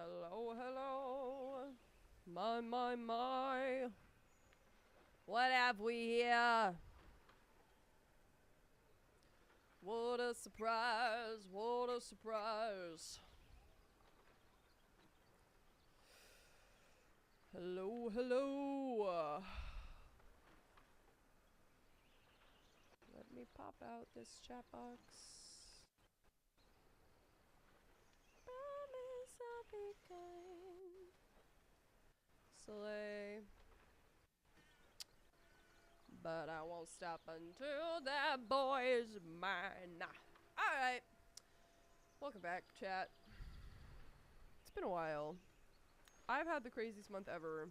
Hello, hello. My. What have we here? What a surprise, what a surprise. Hello, hello. Let me pop out this chat box. Promise I'll be kind. Slay. But I won't stop until that boy is mine. Alright. Welcome back, chat. It's been a while. I've had the craziest month ever.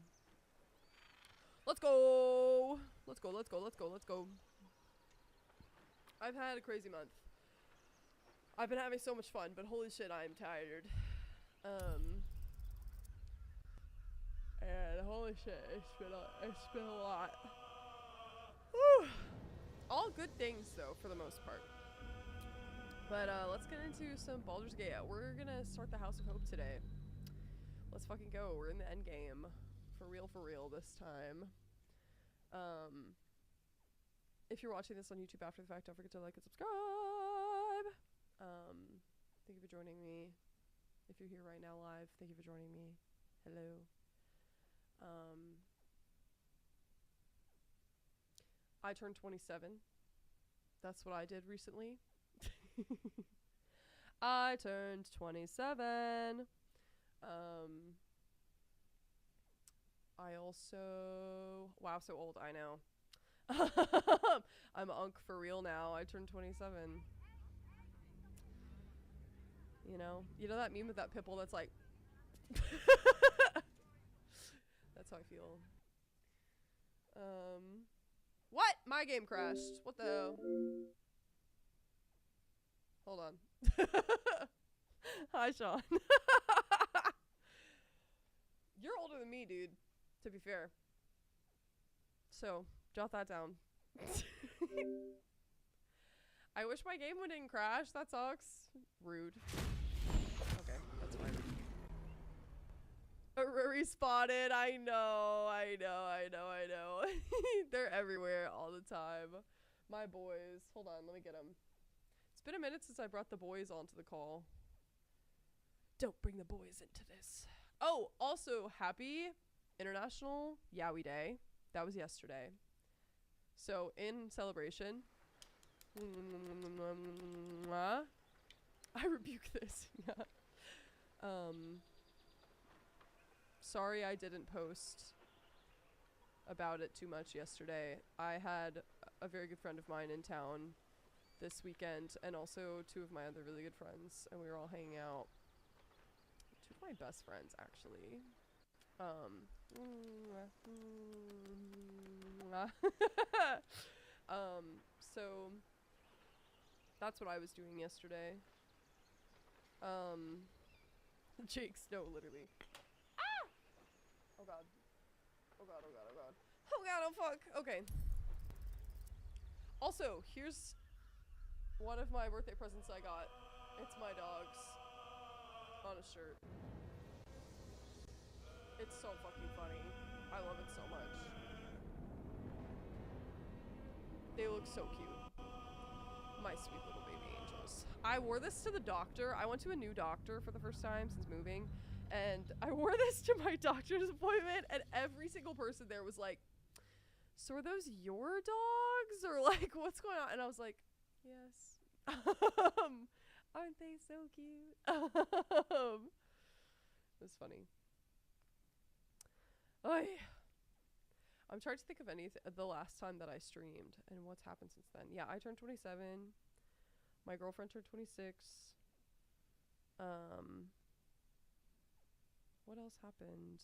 Let's go! Let's go, let's go, let's go, let's go. I've had a crazy month. I've been having so much fun, but holy shit, I am tired. And holy shit, it's been a lot. Whew. All good things, though, for the most part. But, let's get into some Baldur's Gate. We're gonna start the House of Hope today. Let's fucking go. We're in the end game. For real this time. If you're watching this on YouTube after the fact, don't forget to like and subscribe. Thank you for joining me. If you're here right now live, thank you for joining me. Hello. I turned 27. That's what I did recently. I turned 27. I also... Wow, so old, I know. I'm unk for real now. I turned 27. You know that meme with that pipple that's like... That's how I feel. What? My game crashed. What the hell? Hold on. Hi, Sean. You're older than me, dude. To be fair. So, jot that down. I wish my game wouldn't crash. That sucks. Rude. Okay, that's fine. Respotted. I know. They're everywhere all the time. My boys. Hold on, let me get them. It's been a minute since I brought the boys onto the call. Don't bring the boys into this. Oh, also, happy International Yowie Day. That was yesterday. So, in celebration... I rebuke this. Sorry I didn't post about it too much yesterday. I had a very good friend of mine in town this weekend, and also two of my other really good friends, and we were all hanging out. Two of my best friends, actually. So that's what I was doing yesterday. Jake's, no, literally. Ah! Oh god. Oh god, oh god, oh god. Oh god, oh fuck. Okay. Also, here's one of my birthday presents I got. It's my dogs. On a shirt. It's so fucking funny. I love it so much. They look so cute. My sweet little baby angels. I wore this to the doctor. I went to a new doctor for the first time since moving. And I wore this to my doctor's appointment. And every single person there was like, so are those your dogs? Or like, what's going on? And I was like, yes. Aren't they so cute? It was funny. Oy. I'm trying to think of the last time that I streamed and what's happened since then. Yeah, I turned 27. My girlfriend turned 26. What else happened?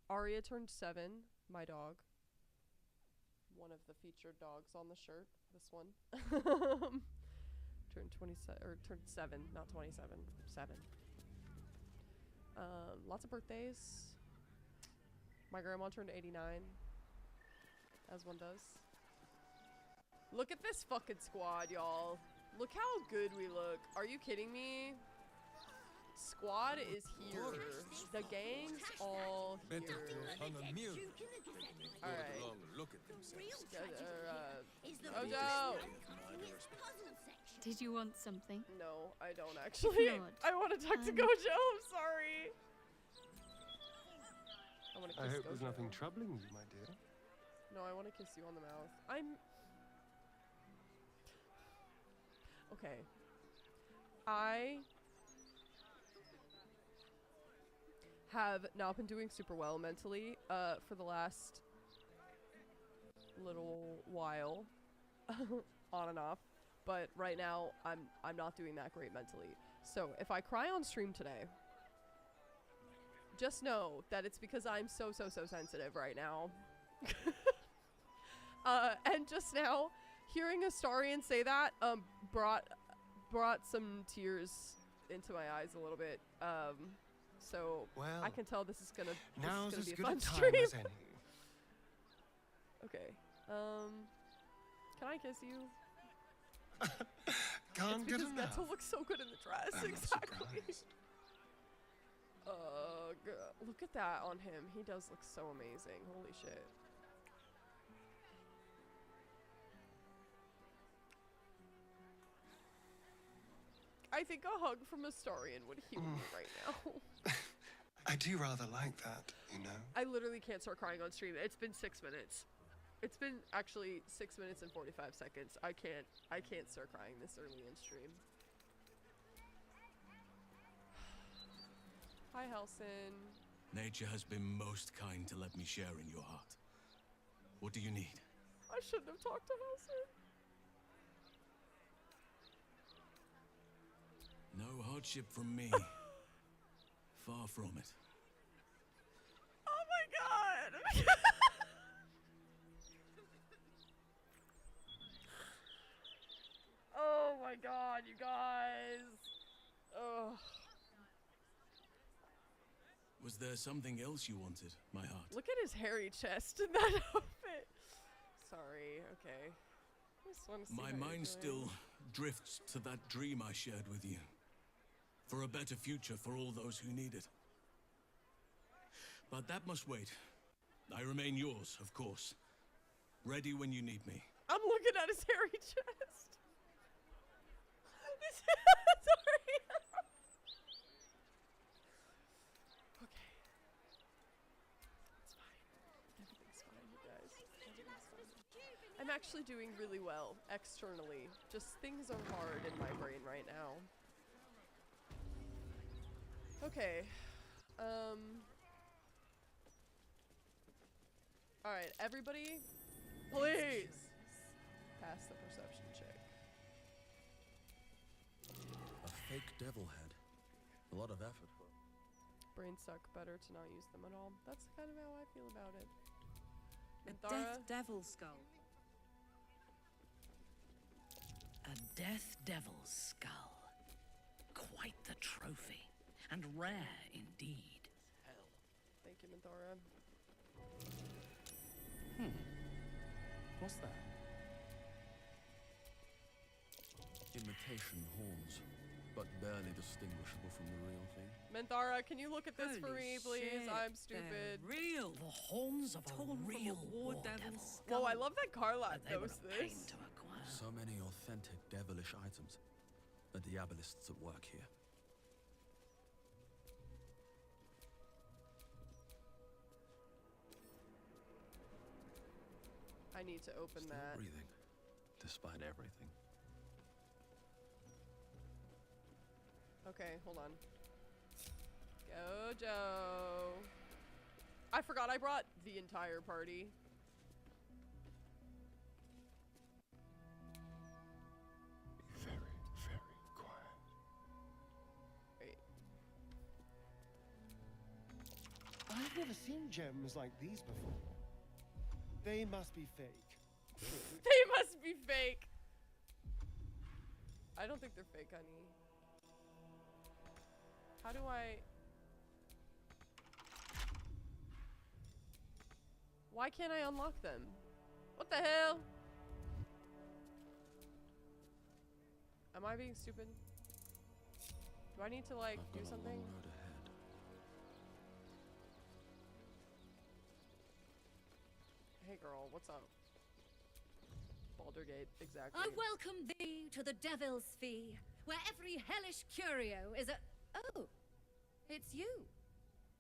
Aria turned 7, my dog. One of the featured dogs on the shirt, this one. Turned 27, or turned 7, not 27, 7. Lots of birthdays. My grandma turned 89. As one does. Look at this fucking squad, y'all. Look how good we look. Are you kidding me? Squad is here. The gang's all here. Alright. Gojo! Did you want something? No, I don't actually. I want to talk to Gojo. I'm sorry. I want to kiss I hope Gojo. there's nothing troubling you, my dear. No, I want to kiss you on the mouth. Okay. I have not been doing super well mentally for the last little while. On and off. But right now I'm not doing that great mentally. So if I cry on stream today, just know that it's because I'm so sensitive right now. And just now, hearing Astarion say that brought some tears into my eyes a little bit. So Well, I can tell this is gonna now's as be a good fun a time stream. as any. Okay. Can I kiss you? Can't It's get because enough. Geto looks so good in the dress. I'm not Exactly. surprised. Look at that on him. He does look so amazing. Holy shit. I think a hug from Astarion would heal me right now. I do rather like that, you know. I literally can't start crying on stream. It's been 6 minutes. It's been actually 6 minutes and 45 seconds. I can't start crying this early in stream. Hi, Helson. Nature has been most kind to let me share in your heart. What do you need? I shouldn't have talked to Helson. No hardship from me. Far from it. Oh my god! Oh my god, you guys! Ugh. Was there something else you wanted, my heart? Look at his hairy chest in that outfit. Sorry, okay. I just wanna see My how you're mind doing. still drifts to that dream I shared with you. For a better future for all those who need it. But that must wait. I remain yours, of course. Ready when you need me. I'm looking at his hairy chest. Sorry. Okay. It's fine. Everything's fine, you guys. Everything's fine. I'm actually doing really well externally. Just things are hard in my brain right now. Okay. Alright, everybody, please pass the perception check. A fake devil head. A lot of effort. Brain suck, better to not use them at all. That's kind of how I feel about it. A Minthara? death devil skull. A death devil's skull. Quite the trophy. And rare indeed. Thank you, Minthara. What's that? Imitation horns, but barely distinguishable from the real thing. Minthara, can you look at this for Holy me, please? shit, I'm stupid. they're real. The horns of Torn a from a real war war devil's devil. skull. Whoa, I love that Carla But they were knows a pain this. to acquire. So many authentic devilish items. The diabolists at work here. I need to open Still that. breathing, despite everything. Okay, hold on. Gojo. I forgot I brought the entire party. Be very, very quiet. Wait. I've never seen gems like these before. They must be fake. They must be fake. I don't think they're fake, honey. How do I... Why can't I unlock them? What the hell? Am I being stupid? Do I need to like I've do got a something? long road ahead. Hey girl, what's up? Baldergate, exactly. I welcome thee to the Devil's Fee, where every hellish curio is a... Oh, it's you.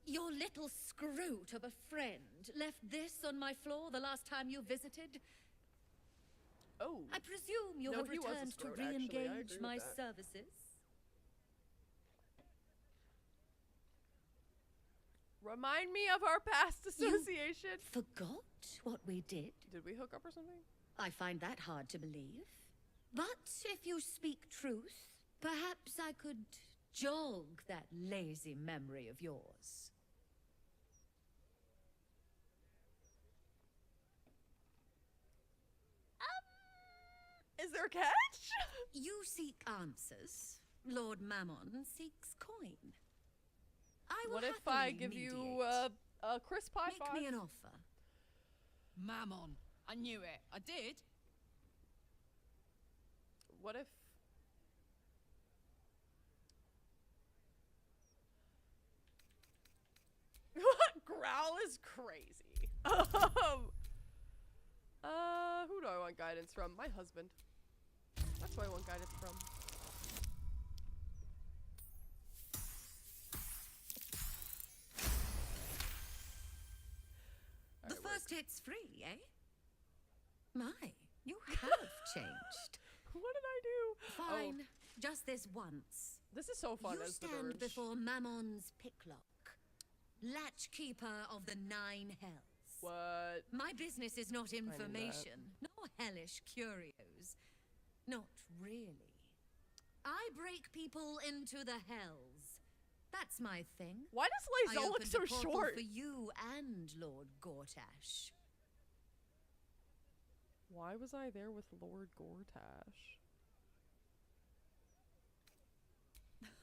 Your little scroot of a friend left this on my floor the last time you visited. Oh. I presume you No, have he was a returned to scroat, actually. I agree re-engage with my that. services. Remind me of our past association. Forgot what we did? Did we hook up or something? I find that hard to believe. But if you speak truth, perhaps I could jog that lazy memory of yours. Is there a catch? You seek answers. Lord Mammon seeks coin. I will What if I happily give you mediate. a crisp high Make five? me an offer. Mammon. I knew it. I did. What if... Growl is crazy. Who do I want guidance from? My husband. That's who I want guidance from. The Alright, first hit's free, eh? My, you have changed. what did I do? Fine, Oh, just this once. this is so fun You as the stand Durge. before Mammon's picklock, latchkeeper of the 9 hells. What? My business is not that. information, nor hellish curios. Not really. I break people into the hells. That's my thing. Why does I Lae'zel look opened so a portal short? for you and Lord Gortash. Why was I there with Lord Gortash?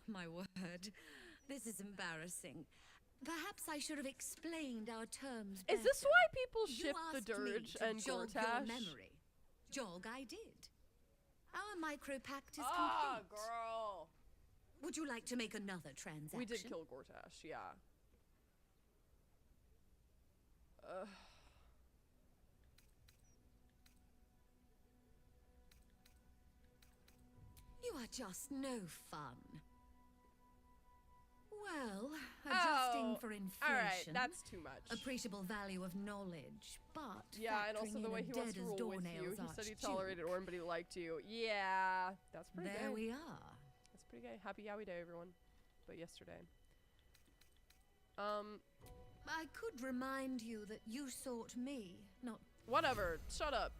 My word, this is embarrassing. Perhaps I should have explained our terms Is this better. why people You ship the asked me Durge to and jog your Gortash? memory. Jog I did. Our micro-pact is Ah, complete. girl. Would you like to make another transaction? We did kill Gortash, yeah. You are just no fun. Well, adjusting for inflation. Alright, that's too much. Appreciable value of knowledge, but Yeah, and also factoring the in way a he wants dead to as roll with you. doornails He said he archduke. tolerated Orn, but he liked you. Yeah, that's pretty There gay. we are. That's pretty gay. Happy Yowie Day, everyone. But yesterday. I could remind you that you sought me, not Whatever. Shut up.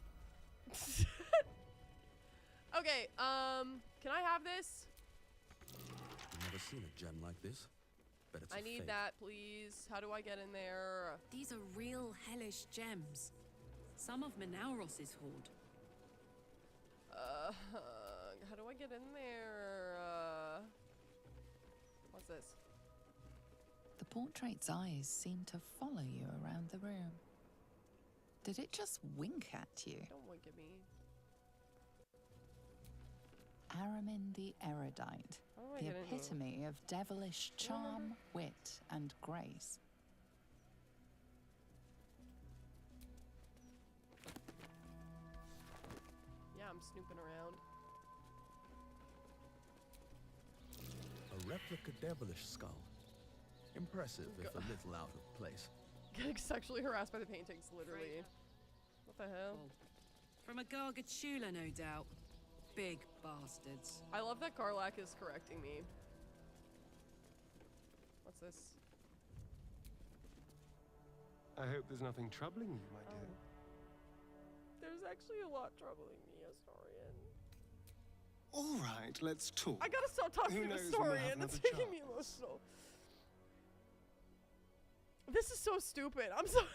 Okay, can I have this? Never seen a gem like this. Bet it's I a need fake. that, please. How do I get in there? These are real hellish gems. Some of Menauros' hoard. How do I get in there? What's this? The portrait's eyes seem to follow you around the room. Did it just wink at you? Don't wink at me. Aramin the Erudite, How do I the get in here? epitome of devilish charm, wit, and grace. Yeah, I'm snooping around. A replica devilish skull. Impressive, if a little out of place. Getting sexually harassed by the paintings, literally. What the hell? From a Gargantula, no doubt. Big bastards. I love that Karlak is correcting me. What's this? I hope there's nothing troubling you, my dear. There's actually a lot troubling me, Astarion. All right, let's talk. I gotta stop talking Who to knows when we'll have Astarion. It's another making me chance. emotional. This is so stupid. I'm sorry.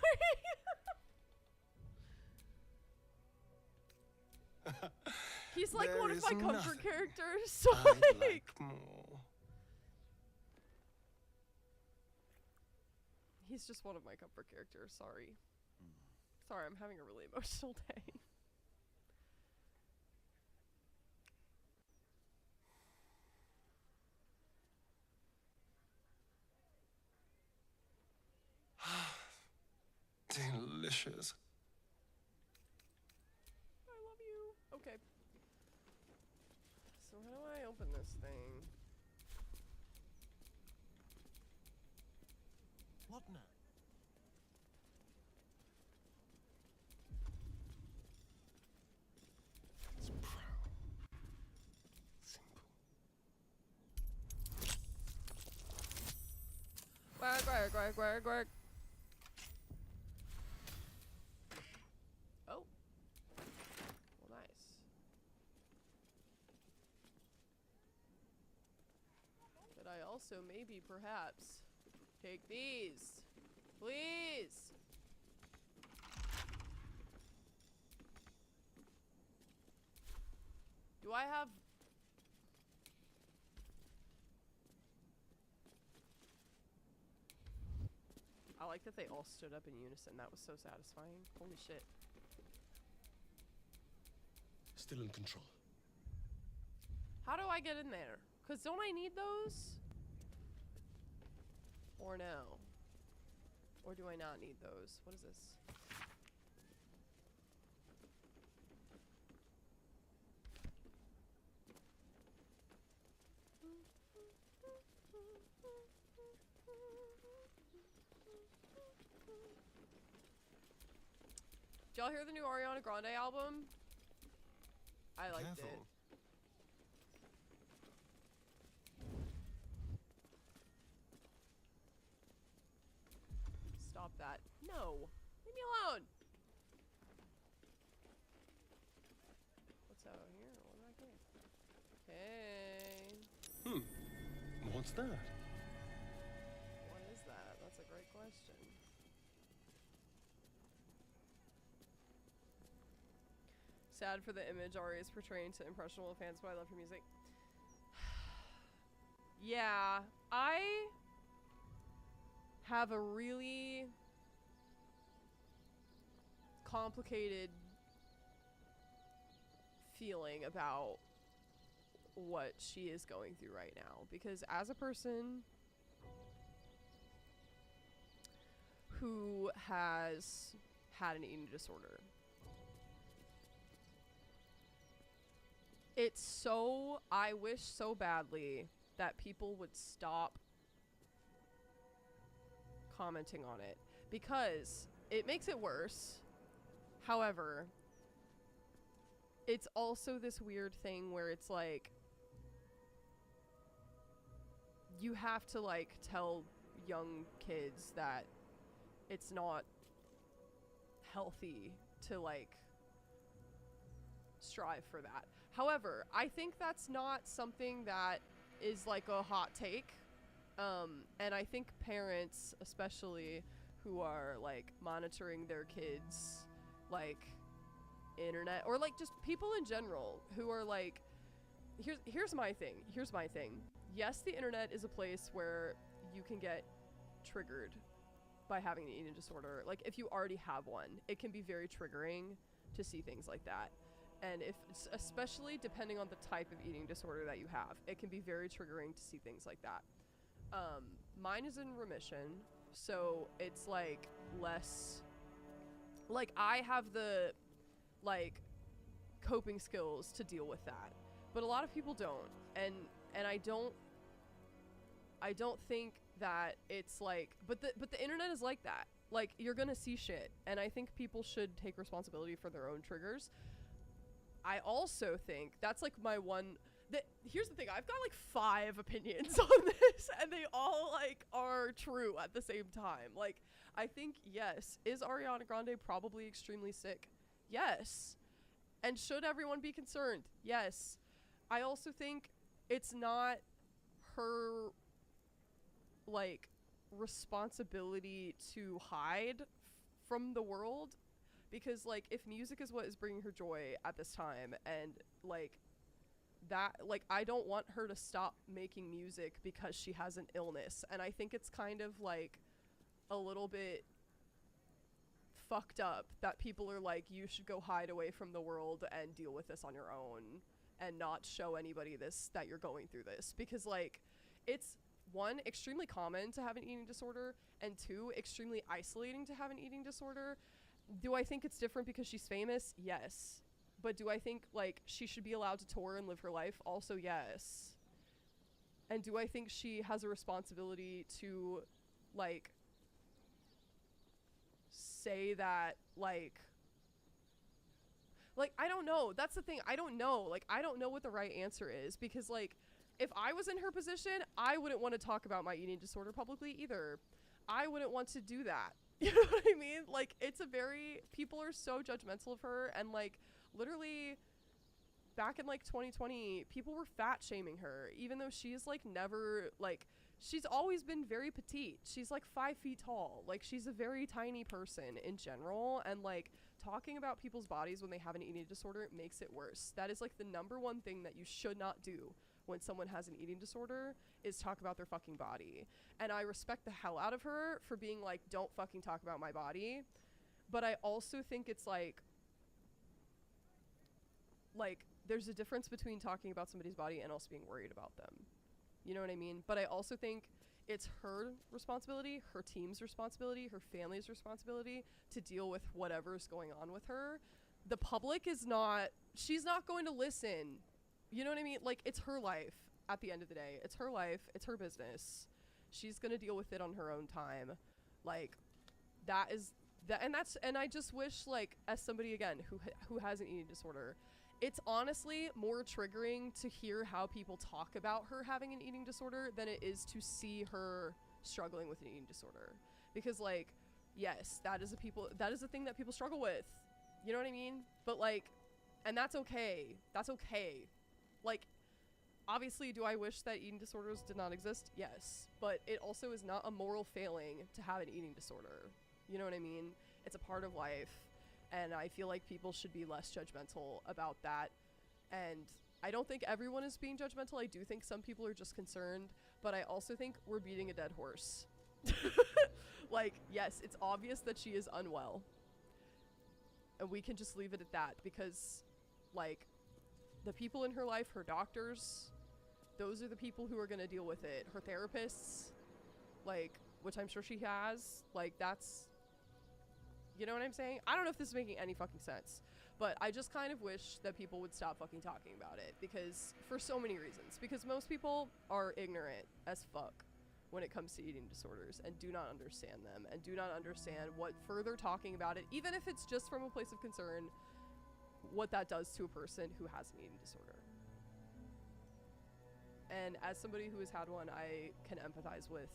He's like There one of is my comfort nothing characters. So I'd like more. He's just one of my comfort characters. Sorry. Sorry, I'm having a really emotional day. delicious. I love you. Okay. So how do I open this thing? What now? It's proud. Simple. Quack, quack, quack, quack, quack. Oh. Well, nice. Could I also maybe perhaps take these? Please. Do I have... I like that they all stood up in unison. That was so satisfying. Holy shit. Still in control. How do I get in there? Because don't I need those? Or no? Or do I not need those? What is this? Did y'all hear the new Ariana Grande album? I liked Careful. it. Stop that. No! Leave me alone! What's out here? What back here? Hey. What's that? What is that? That's a great question. Sad for the image Ari is portraying to impressionable fans, but I love her music. Yeah, I have a really complicated feeling about what she is going through right now, because as a person who has had an eating disorder, it's so, I wish so badly that people would stop commenting on it, because it makes it worse. However, it's also this weird thing where it's like, you have to like tell young kids that it's not healthy to like strive for that. However, I think that's not something that is like a hot take. And I think parents, especially who are like monitoring their kids, like internet, or like just people in general who are like, here's my thing. Yes, the internet is a place where you can get triggered by having an eating disorder. Like if you already have one, it can be very triggering to see things like that. And if, especially depending on the type of eating disorder that you have, it can be very triggering to see things like that. Mine is in remission, so it's like less, like I have the like coping skills to deal with that, but a lot of people don't, and I don't think that it's like, but the internet is like that. Like you're gonna see shit, and I think people should take responsibility for their own triggers. I also think that's like my one, here's the thing, I've got like 5 opinions on this, and they all like are true at the same time. Like I think, yes, is Ariana Grande probably extremely sick? Yes. And should everyone be concerned? Yes. I also think it's not her like responsibility to hide from the world, because like if music is what is bringing her joy at this time, and like that, like I don't want her to stop making music because she has an illness. And I think it's kind of like a little bit fucked up that people are like, you should go hide away from the world and deal with this on your own and not show anybody this, that you're going through this, because like it's, 1, extremely common to have an eating disorder, and 2, extremely isolating to have an eating disorder. Do I think it's different because she's famous? Yes. But do I think, like, she should be allowed to tour and live her life? Also, yes. And do I think she has a responsibility to, like, say that, like, I don't know. That's the thing. I don't know. Like, I don't know what the right answer is, because, like, if I was in her position, I wouldn't want to talk about my eating disorder publicly either. I wouldn't want to do that. You know what I mean? Like, it's a very, people are so judgmental of her, and, like, literally back in, like, 2020, people were fat shaming her, even though she's, like, never, like, she's always been very petite. She's, like, 5 feet tall. Like, she's a very tiny person in general, and, like, talking about people's bodies when they have an eating disorder makes it worse. That is, like, the number one thing that you should not do when someone has an eating disorder, is talk about their fucking body. And I respect the hell out of her for being like, don't fucking talk about my body. But I also think it's like, there's a difference between talking about somebody's body and also being worried about them. You know what I mean? But I also think it's her responsibility, her team's responsibility, her family's responsibility to deal with whatever's going on with her. The public is not, she's not going to listen. You know what I mean? Like, it's her life at the end of the day. It's her life. It's her business. She's going to deal with it on her own time. Like, that is that. And I just wish, like, as somebody, again, who has an eating disorder, it's honestly more triggering to hear how people talk about her having an eating disorder than it is to see her struggling with an eating disorder. Because, like, yes, that is a thing that people struggle with. You know what I mean? But, like, and that's okay. That's okay. Like, obviously, do I wish that eating disorders did not exist? Yes. But it also is not a moral failing to have an eating disorder. You know what I mean? It's a part of life. And I feel like people should be less judgmental about that. And I don't think everyone is being judgmental. I do think some people are just concerned. But I also think we're beating a dead horse. Like, yes, it's obvious that she is unwell. And we can just leave it at that. Because, like, the people in her life, her doctors, those are the people who are going to deal with it. Her therapists, like, which I'm sure she has, like, that's, you know what I'm saying? I don't know if this is making any fucking sense, but I just kind of wish that people would stop fucking talking about it, because, for so many reasons. Because most people are ignorant as fuck when it comes to eating disorders, and do not understand them, and do not understand what further talking about it, even if it's just from a place of concern, what that does to a person who has an eating disorder. And as somebody who has had one, I can empathize with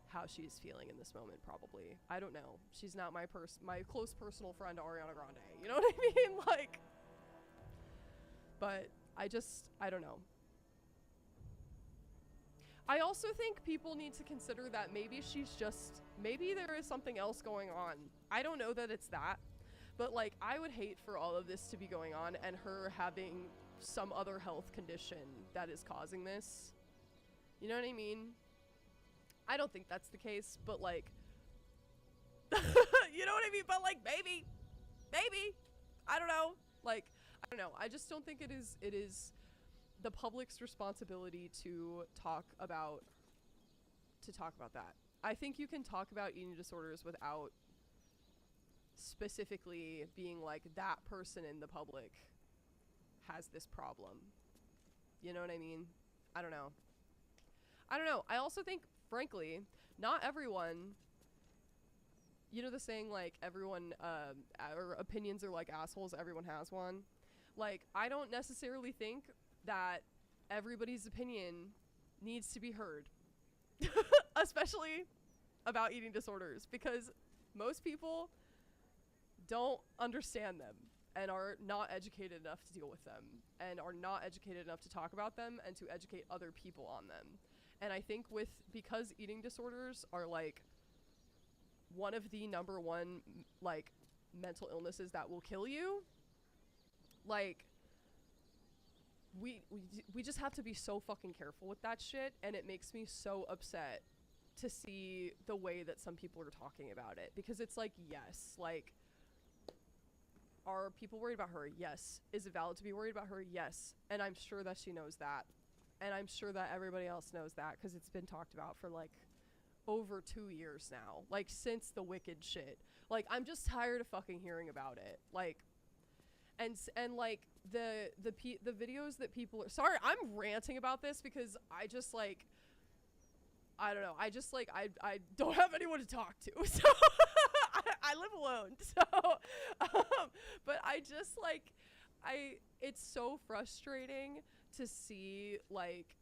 how she's feeling in this moment, probably. I don't know. She's not my close personal friend, Ariana Grande. You know what I mean? Like, but I don't know. I also think people need to consider that maybe maybe there is something else going on. I don't know that it's that. But, like, I would hate for all of this to be going on and her having some other health condition that is causing this. You know what I mean? I don't think that's the case, but, like, you know what I mean? But, like, maybe, I don't know. Like, I don't know. I just don't think it is the public's responsibility to talk about that. I think you can talk about eating disorders without specifically being like, that person in the public has this problem. You know what I mean? I don't know. I also think, frankly, not everyone, you know the saying, like, everyone, or opinions are like assholes, everyone has one. Like, I don't necessarily think that everybody's opinion needs to be heard. Especially about eating disorders, because most people don't understand them and are not educated enough to deal with them, and are not educated enough to talk about them and to educate other people on them. And I think because eating disorders are, like, one of the number one, like, mental illnesses that will kill you, like, we just have to be so fucking careful with that shit. And it makes me so upset to see the way that some people are talking about it, because it's like, yes, like, are people worried about her? Yes. Is it valid to be worried about her? Yes. And I'm sure that she knows that. And I'm sure that everybody else knows that, because it's been talked about for, like, over 2 years now, like since the Wicked shit. Like I'm just tired of fucking hearing about it. Like and like the videos that people are, sorry, I'm ranting about this because I just like, I don't know, I just like I don't have anyone to talk to, so I live alone, so but I just like, it's so frustrating to see like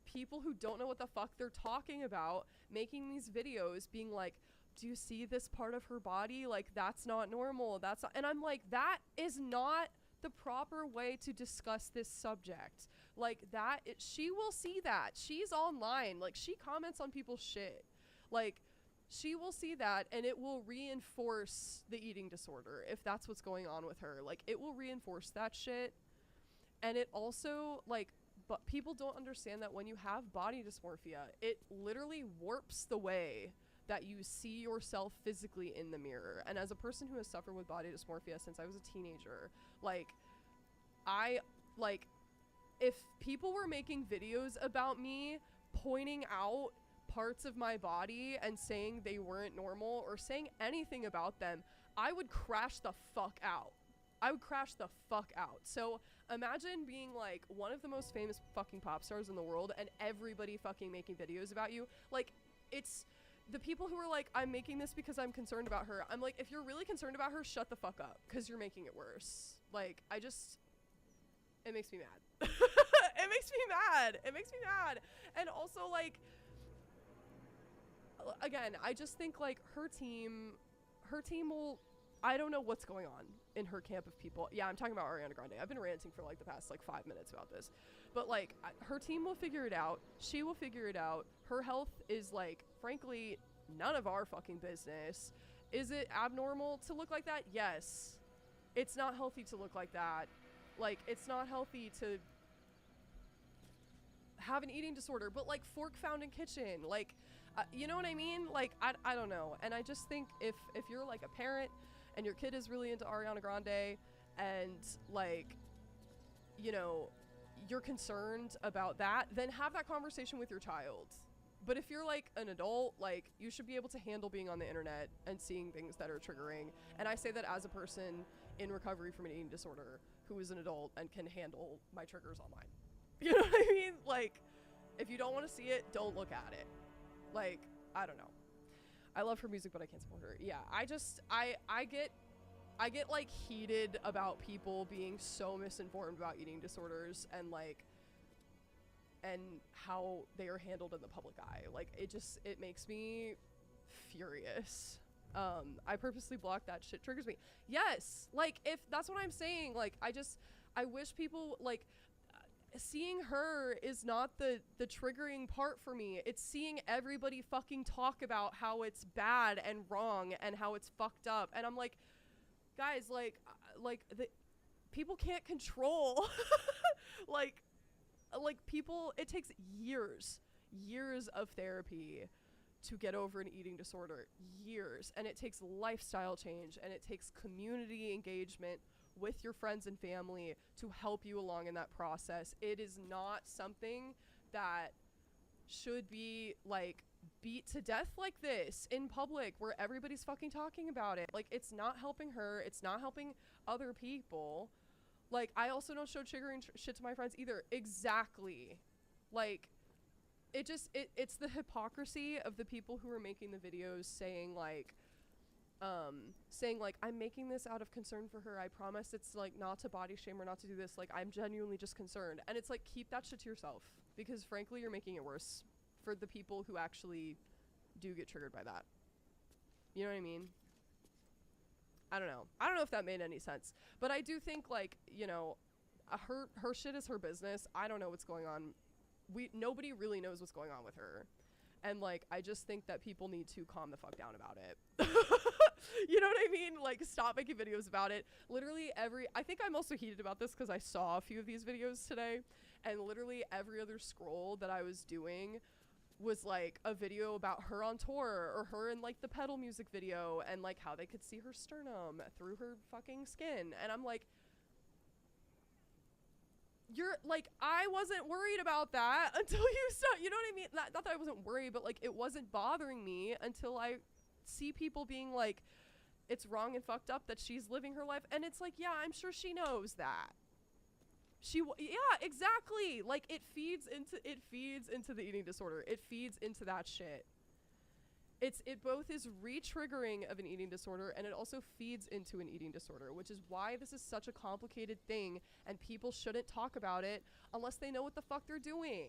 people who don't know what the fuck they're talking about making these videos being like, do you see this part of her body? Like, that's not normal. That's not, and I'm like, that is not the proper way to discuss this subject. Like that, she will see that. She's online. Like she comments on people's shit. Like she will see that and it will reinforce the eating disorder if that's what's going on with her. Like it will reinforce that shit. And it also like, but people don't understand that when you have body dysmorphia, it literally warps the way that you see yourself physically in the mirror. And as a person who has suffered with body dysmorphia since I was a teenager, like if people were making videos about me pointing out parts of my body and saying they weren't normal or saying anything about them, I would crash the fuck out. I would crash the fuck out. So imagine being like one of the most famous fucking pop stars in the world and everybody fucking making videos about you. Like, it's the people who are like, I'm making this because I'm concerned about her. I'm like, if you're really concerned about her, shut the fuck up, because you're making it worse. Like, it makes me mad. It makes me mad. It makes me mad. And also, like, again, I just think like her team will, I don't know what's going on in her camp of people. Yeah, I'm talking about Ariana Grande. I've been ranting for like the past like 5 minutes about this. But like her team will figure it out. She will figure it out. Her health is like, frankly, none of our fucking business. Is it abnormal to look like that? Yes. It's not healthy to look like that. Like, it's not healthy to have an eating disorder, but like fork found in kitchen. Like, you know what I mean? Like, I don't know. And I just think if you're like a parent and your kid is really into Ariana Grande and like, you know, you're concerned about that, then have that conversation with your child. But if you're like an adult, like you should be able to handle being on the internet and seeing things that are triggering. And I say that as a person in recovery from an eating disorder who is an adult and can handle my triggers online. You know what I mean? Like, if you don't want to see it, don't look at it. Like, I don't know. I love her music, but I can't support her. Yeah, I get like heated about people being so misinformed about eating disorders and like, and how they are handled in the public eye. Like, it makes me furious. I purposely block that shit, triggers me. Yes, like, if that's what I'm saying, like, I wish people, like, seeing her is not the triggering part for me. It's seeing everybody fucking talk about how it's bad and wrong and how it's fucked up. And I'm like, guys, like the people can't control like people, it takes years of therapy to get over an eating disorder, years, and it takes lifestyle change and it takes community engagement with your friends and family to help you along in that process. It is not something that should be like beat to death like this in public where everybody's fucking talking about it. Like, it's not helping her, it's not helping other people. Like, I also don't show triggering shit to my friends either. Exactly. Like, it's the hypocrisy of the people who are making the videos saying like, I'm making this out of concern for her. I promise it's like not to body shame or not to do this. Like, I'm genuinely just concerned. And it's like, keep that shit to yourself, because frankly, you're making it worse for the people who actually do get triggered by that. You know what I mean? I don't know if that made any sense, but I do think, like, you know, her shit is her business. I don't know what's going on. Nobody really knows what's going on with her. And like, I just think that people need to calm the fuck down about it. You know what I mean? Like, stop making videos about it. Literally I think I'm also heated about this because I saw a few of these videos today, and literally every other scroll that I was doing was like a video about her on tour, or her in like the pedal music video, and like how they could see her sternum through her fucking skin. And I'm like, you're like, I wasn't worried about that until you start, you know what I mean? Not that I wasn't worried, but like, it wasn't bothering me until I see people being like, it's wrong and fucked up that she's living her life. And it's like, yeah, I'm sure she knows that. Yeah, exactly. Like, it feeds into the eating disorder. It feeds into that shit. It both is re-triggering of an eating disorder, and it also feeds into an eating disorder, which is why this is such a complicated thing, and people shouldn't talk about it unless they know what the fuck they're doing.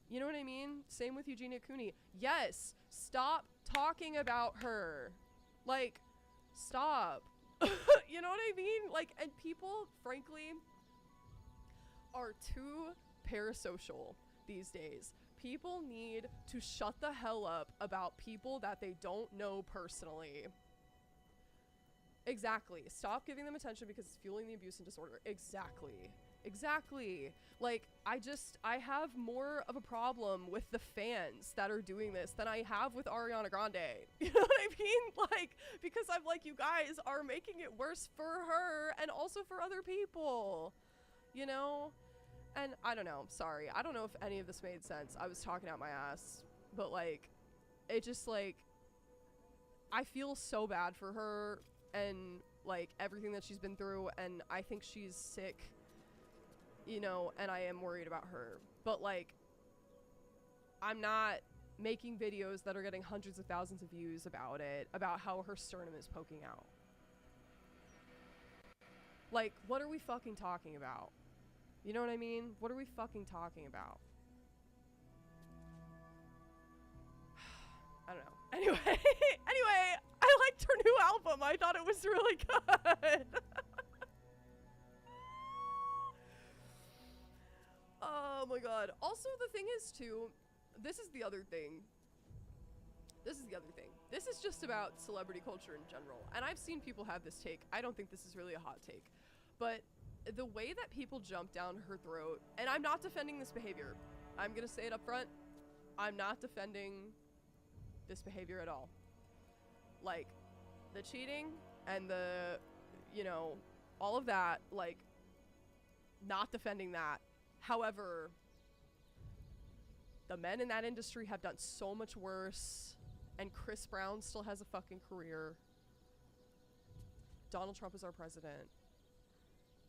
You know what I mean? Same with Eugenia Cooney. Yes, stop talking about her. Like, stop. You know what I mean? Like, and people, frankly, are too parasocial these days. People need to shut the hell up about people that they don't know personally. Exactly. Stop giving them attention because it's fueling the abuse and disorder. Exactly. Like, I have more of a problem with the fans that are doing this than I have with Ariana Grande. You know what I mean? Like, because I'm like, you guys are making it worse for her and also for other people. You know? And I don't know, sorry. I don't know if any of this made sense. I was talking out my ass. But, like, it just, like, I feel so bad for her and, like, everything that she's been through. And I think she's sick, you know, and I am worried about her. But, like, I'm not making videos that are getting hundreds of thousands of views about it, about how her sternum is poking out. Like, what are we fucking talking about? You know what I mean? What are we fucking talking about? I don't know. Anyway, I liked her new album. I thought it was really good. Oh my god. Also, the thing is too, this is the other thing. This is just about celebrity culture in general. And I've seen people have this take. I don't think this is really a hot take. But the way that people jump down her throat, and I'm not defending this behavior. I'm gonna say it up front. I'm not defending this behavior at all. Like, the cheating and the, you know, all of that, like, not defending that. However, the men in that industry have done so much worse, and Chris Brown still has a fucking career. Donald Trump is our president.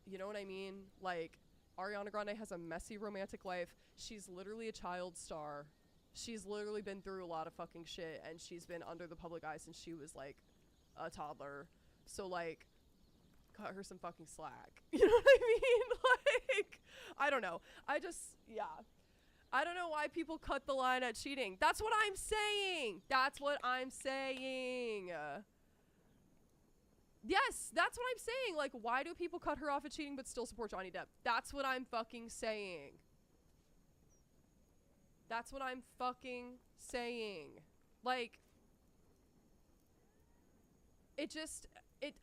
You know what I mean? Like, Ariana Grande has a messy romantic life. She's literally a child star. She's literally been through a lot of fucking shit, and she's been under the public eye since she was, like, a toddler. So, like, cut her some fucking slack. You know what I mean? Like, I don't know. I don't know why people cut the line at cheating. That's what I'm saying. Yes, that's what I'm saying. Like, why do people cut her off at cheating but still support Johnny Depp? That's what I'm fucking saying. Like,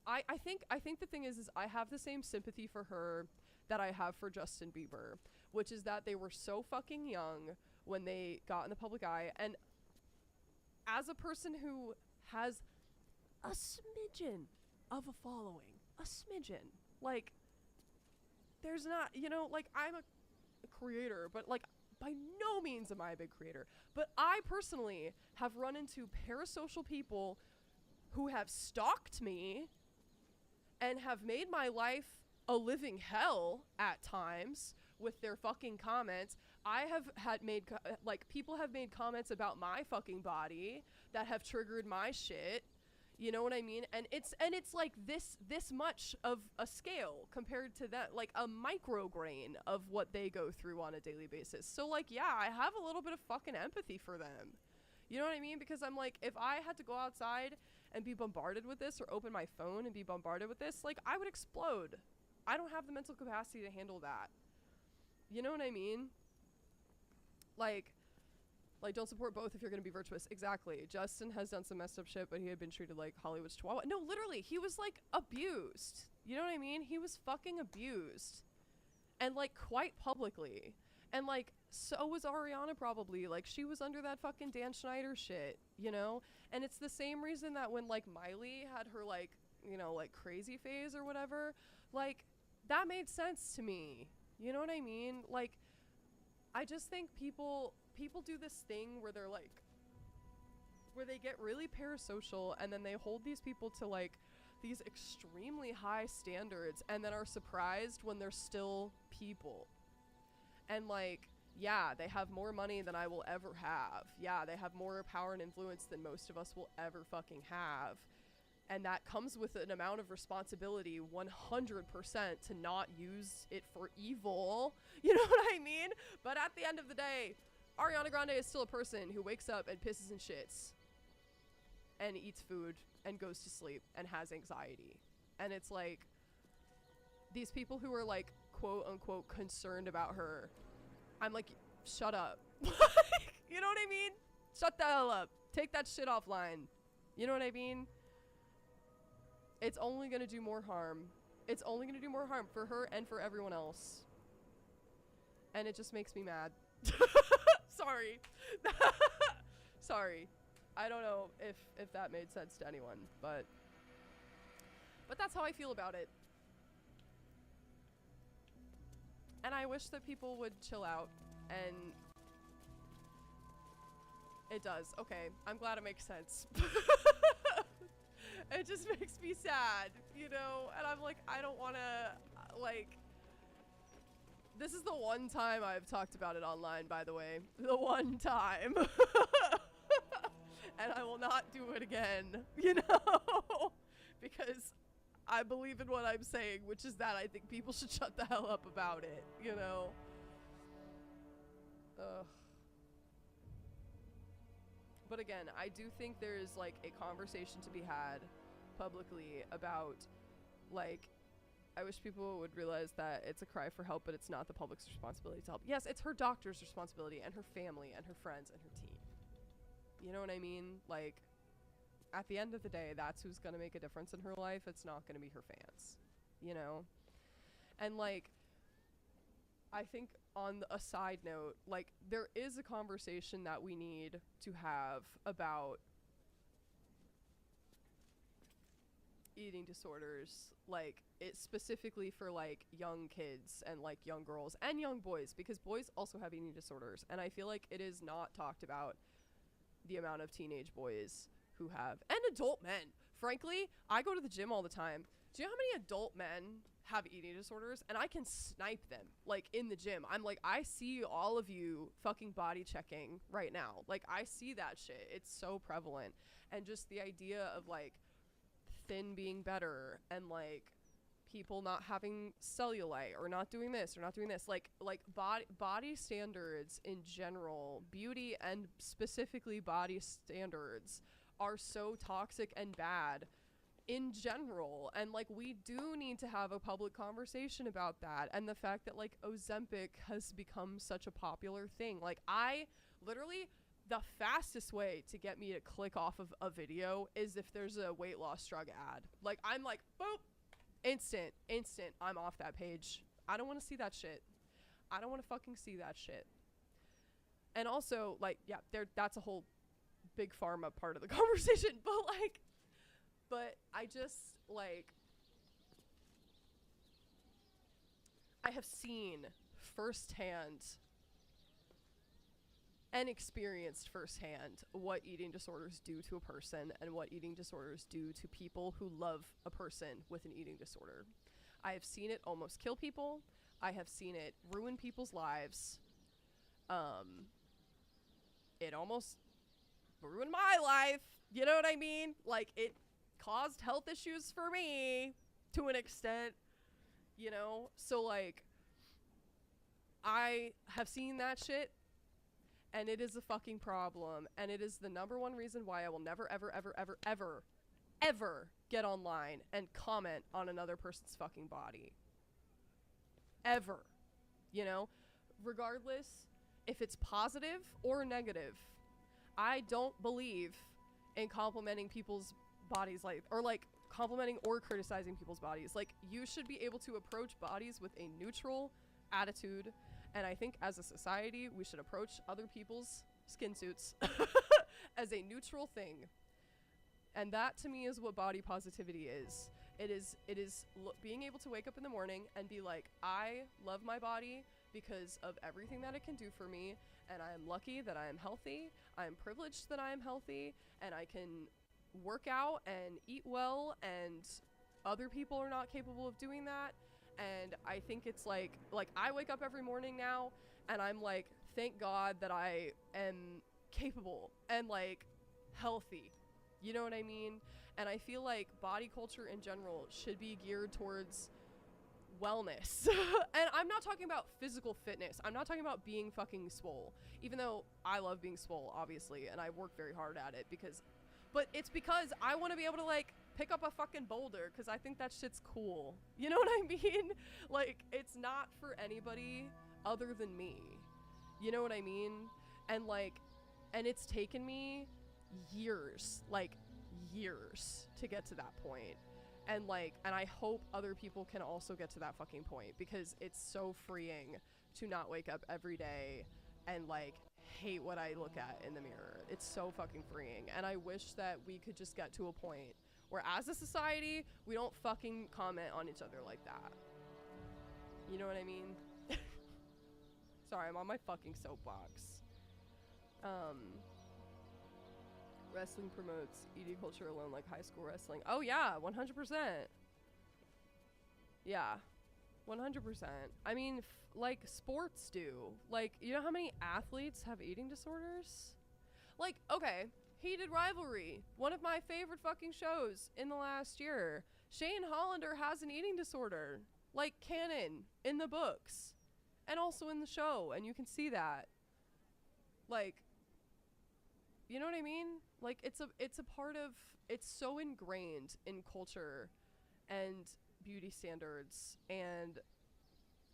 I think the thing is I have the same sympathy for her that I have for Justin Bieber, which is that they were so fucking young when they got in the public eye. And as a person who has a smidgen of a following, like, there's not, you know, like, I'm a creator, but, like, by no means am I a big creator, but I personally have run into parasocial people who have stalked me and have made my life a living hell at times with their fucking comments. I have had people have made comments about my fucking body that have triggered my shit. You know what I mean? And it's like this much of a scale compared to that, like a micrograin of what they go through on a daily basis. So, like, yeah, I have a little bit of fucking empathy for them. You know what I mean? Because I'm like, if I had to go outside and be bombarded with this, or open my phone and be bombarded with this, like, I would explode. I don't have the mental capacity to handle that. You know what I mean? Like, don't support both if you're gonna be virtuous. Exactly. Justin has done some messed up shit, but he had been treated like Hollywood's chihuahua. No, literally, he was, like, abused. You know what I mean? He was fucking abused. And, like, quite publicly. And, like, so was Ariana probably. Like, she was under that fucking Dan Schneider shit, you know? And it's the same reason that when, like, Miley had her, like, you know, like, crazy phase or whatever, like, that made sense to me. You know what I mean? Like, I just think people do this thing where they're like, where they get really parasocial, and then they hold these people to like these extremely high standards, and then are surprised when they're still people. And like, yeah, they have more money than I will ever have. Yeah, they have more power and influence than most of us will ever fucking have. And that comes with an amount of responsibility, 100%, to not use it for evil. You know what I mean? But at the end of the day, Ariana Grande is still a person who wakes up and pisses and shits and eats food and goes to sleep and has anxiety. And it's like, these people who are like, quote unquote, concerned about her, I'm like, shut up. You know what I mean? Shut the hell up. Take that shit offline. You know what I mean? It's only gonna do more harm. It's only gonna do more harm for her and for everyone else. And it just makes me mad. Sorry. Sorry. I don't know if that made sense to anyone, but that's how I feel about it. And I wish that people would chill out, and it does. Okay, I'm glad it makes sense. It just makes me sad, you know? And I'm like, I don't want to, like, this is the one time I've talked about it online, by the way. The one time. And I will not do it again, you know? Because I believe in what I'm saying, which is that I think people should shut the hell up about it, you know? Ugh. But again, I do think there's like a conversation to be had publicly about, like, I wish people would realize that it's a cry for help, but it's not the public's responsibility to help. Yes, it's her doctor's responsibility, and her family, and her friends, and her team. You know what I mean? Like, at the end of the day, that's who's gonna make a difference in her life. It's not gonna be her fans, you know? And like, I think on a side note, like, there is a conversation that we need to have about eating disorders, like, it's specifically for like young kids and like young girls and young boys, because boys also have eating disorders, and I feel like it is not talked about, the amount of teenage boys who have, and adult men. Frankly, I go to the gym all the time. Do you know how many adult men have eating disorders? And I can snipe them, like, in the gym. I'm like, I see all of you fucking body checking right now. Like, I see that shit. It's so prevalent. And just the idea of like thin being better, and like people not having cellulite, or not doing this or not doing this, like body standards in general, beauty and specifically body standards, are so toxic and bad in general. And like, we do need to have a public conversation about that, and the fact that like Ozempic has become such a popular thing. Like, I literally, the fastest way to get me to click off of a video is if there's a weight loss drug ad. Like, I'm like, boop, instant, I'm off that page. I don't want to see that shit. I don't want to fucking see that shit. And also, like, yeah, that's a whole big pharma part of the conversation, but I just, like, I have seen firsthand and experienced firsthand what eating disorders do to a person, and what eating disorders do to people who love a person with an eating disorder. I have seen it almost kill people. I have seen it ruin people's lives. It almost ruined my life. You know what I mean? Like, it caused health issues for me to an extent, you know? So, like, I have seen that shit, and it is a fucking problem, and it is the number one reason why I will never, ever, ever, ever, ever, ever get online and comment on another person's fucking body. Ever. You know? Regardless if it's positive or negative. I don't believe in complimenting people's bodies, like, or like complimenting or criticizing people's bodies. Like, you should be able to approach bodies with a neutral attitude. And I think as a society, we should approach other people's skin suits as a neutral thing. And that, to me, is what body positivity is. being able to wake up in the morning and be like, I love my body because of everything that it can do for me, and I am lucky that I am healthy. I am privileged that I am healthy, and I can work out and eat well, and other people are not capable of doing that. And I think it's like I wake up every morning now and I'm like, thank God that I am capable and like healthy. You know what I mean? And I feel like body culture in general should be geared towards wellness. And I'm not talking about physical fitness. I'm not talking about being fucking swole. Even though I love being swole, obviously, and I work very hard at it but it's because I want to be able to like pick up a fucking boulder because I think that shit's cool. You know what I mean? Like, it's not for anybody other than me. You know what I mean? And like, and it's taken me years to get to that point. And like, and I hope other people can also get to that fucking point, because it's so freeing to not wake up every day and like hate what I look at in the mirror. It's so fucking freeing. And I wish that we could just get to a point where as a society, we don't fucking comment on each other like that. You know what I mean? Sorry, I'm on my fucking soapbox. Wrestling promotes eating culture alone like high school wrestling. Oh yeah, 100%. Yeah, 100%. I mean, like sports do. Like, you know how many athletes have eating disorders? Like, okay, Heated Rivalry, one of my favorite fucking shows in the last year. Shane Hollander has an eating disorder, like canon in the books and also in the show, and you can see that. Like, you know what I mean? Like, it's a part of, it's so ingrained in culture and beauty standards, and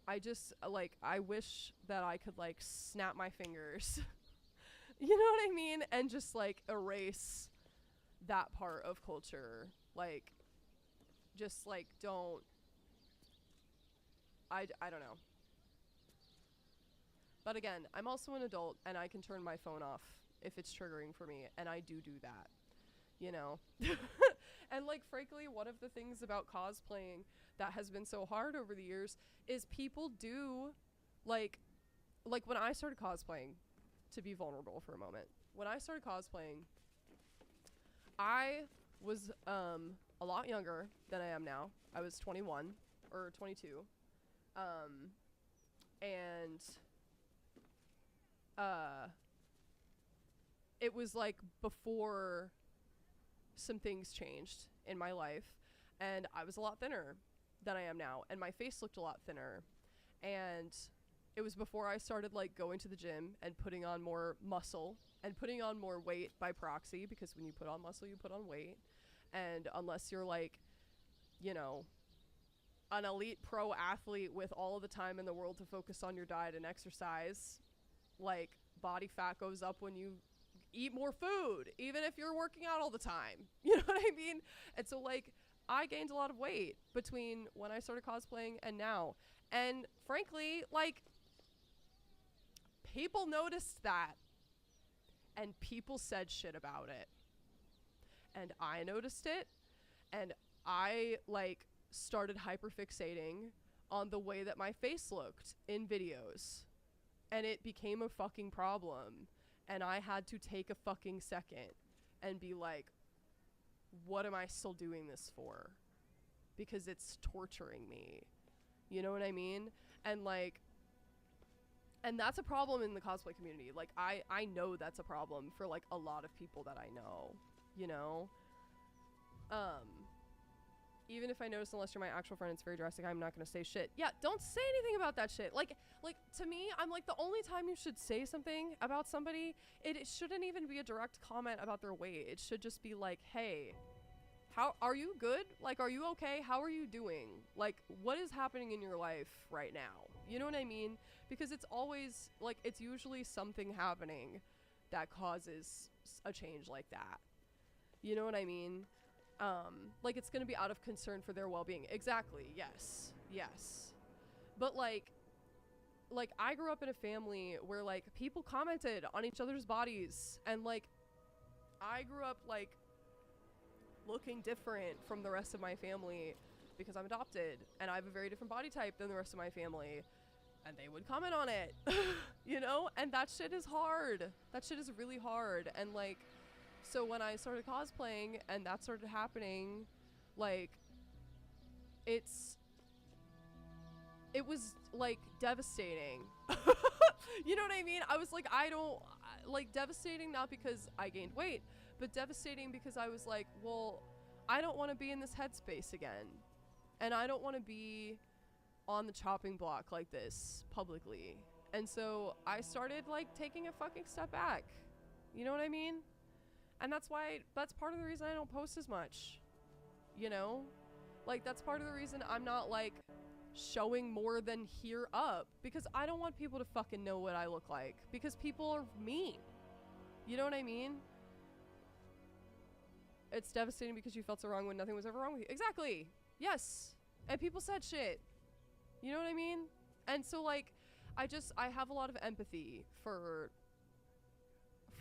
I just, like, I wish that I could, like, snap my fingers, you know what I mean? And just, like, erase that part of culture. Like, just, like, don't, I don't know. But again, I'm also an adult, and I can turn my phone off if it's triggering for me, and I do that, you know? And like, frankly, one of the things about cosplaying that has been so hard over the years is people do, like when I started cosplaying, to be vulnerable for a moment, when I started cosplaying, I was a lot younger than I am now. I was 21 or 22, and it was like before some things changed in my life, and I was a lot thinner than I am now, and my face looked a lot thinner, and it was before I started like going to the gym and putting on more muscle and putting on more weight by proxy, because when you put on muscle, you put on weight. And unless you're like, you know, an elite pro athlete with all of the time in the world to focus on your diet and exercise, like, body fat goes up when you eat more food, even if you're working out all the time. You know what I mean? And so, like, I gained a lot of weight between when I started cosplaying and now. And frankly, like, people noticed that, and people said shit about it. And I noticed it, and I, like, started hyperfixating on the way that my face looked in videos. And it became a fucking problem. And I had to take a fucking second and be like, what am I still doing this for? Because it's torturing me. You know what I mean? And, like, and that's a problem in the cosplay community. Like, I know that's a problem for, like, a lot of people that I know, you know? Even if I notice, unless you're my actual friend, it's very drastic, I'm not gonna say shit. Yeah, don't say anything about that shit. Like, to me, I'm like, the only time you should say something about somebody, it shouldn't even be a direct comment about their weight. It should just be like, hey, how are you good? Like, are you okay? How are you doing? Like, what is happening in your life right now? You know what I mean? Because it's always, like, it's usually something happening that causes a change like that. You know what I mean? Like, it's gonna be out of concern for their well-being. Exactly, yes. But, like, I grew up in a family where, like, people commented on each other's bodies, and, like, I grew up, like, looking different from the rest of my family because I'm adopted and I have a very different body type than the rest of my family, and they would comment on it. You know, and that shit is hard. That shit is really hard. And like, so when I started cosplaying and that started happening, like, it was like devastating. You know what I mean? I was like, like, devastating not because I gained weight, but devastating because I was like, well, I don't want to be in this headspace again. And I don't want to be on the chopping block like this publicly. And so I started like taking a fucking step back. You know what I mean? And that's part of the reason I don't post as much. You know? Like, that's part of the reason I'm not like showing more than here up, because I don't want people to fucking know what I look like, because people are mean. You know what I mean? It's devastating because you felt so wrong when nothing was ever wrong with you. Exactly. Yes. And people said shit. You know what I mean? And so like, I have a lot of empathy for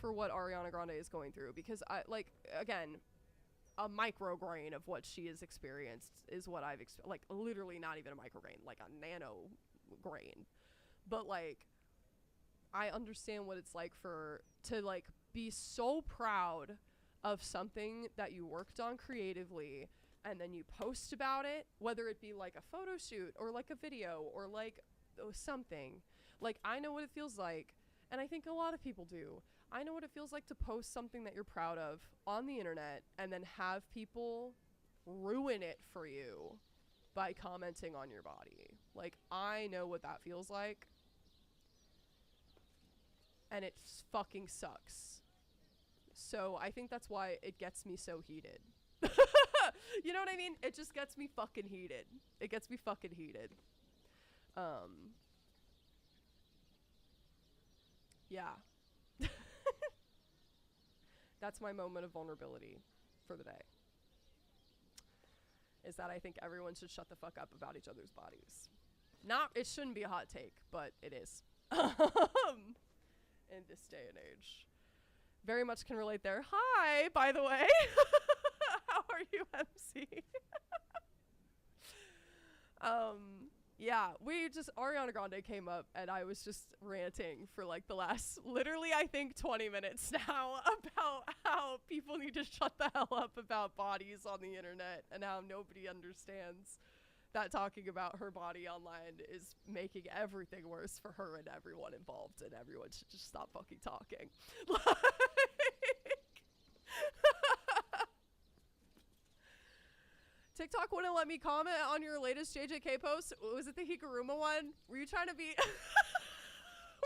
what Ariana Grande is going through, because I, like, again, a micrograin of what she has experienced is what I've like, literally not even a micrograin, like a nano grain. But like, I understand what it's like to like be so proud of something that you worked on creatively, and then you post about it, whether it be like a photo shoot or like a video or like something. Like, I know what it feels like, and I think a lot of people do. I know what it feels like to post something that you're proud of on the internet and then have people ruin it for you by commenting on your body. Like, I know what that feels like, and it fucking sucks. So I think that's why it gets me so heated. You know what I mean? It just gets me fucking heated. It gets me fucking heated. Yeah. That's my moment of vulnerability for the day. Is that I think everyone should shut the fuck up about each other's bodies. It shouldn't be a hot take, but it is. In this day and age. Very much can relate there. Hi, by the way. How are you, MC? Yeah, Ariana Grande came up and I was just ranting for like the last, literally I think 20 minutes now about how people need to shut the hell up about bodies on the internet and how nobody understands that talking about her body online is making everything worse for her and everyone involved, and everyone should just stop fucking talking. TikTok wouldn't let me comment on your latest JJK post. Was it the Higuruma one? Were you trying to be...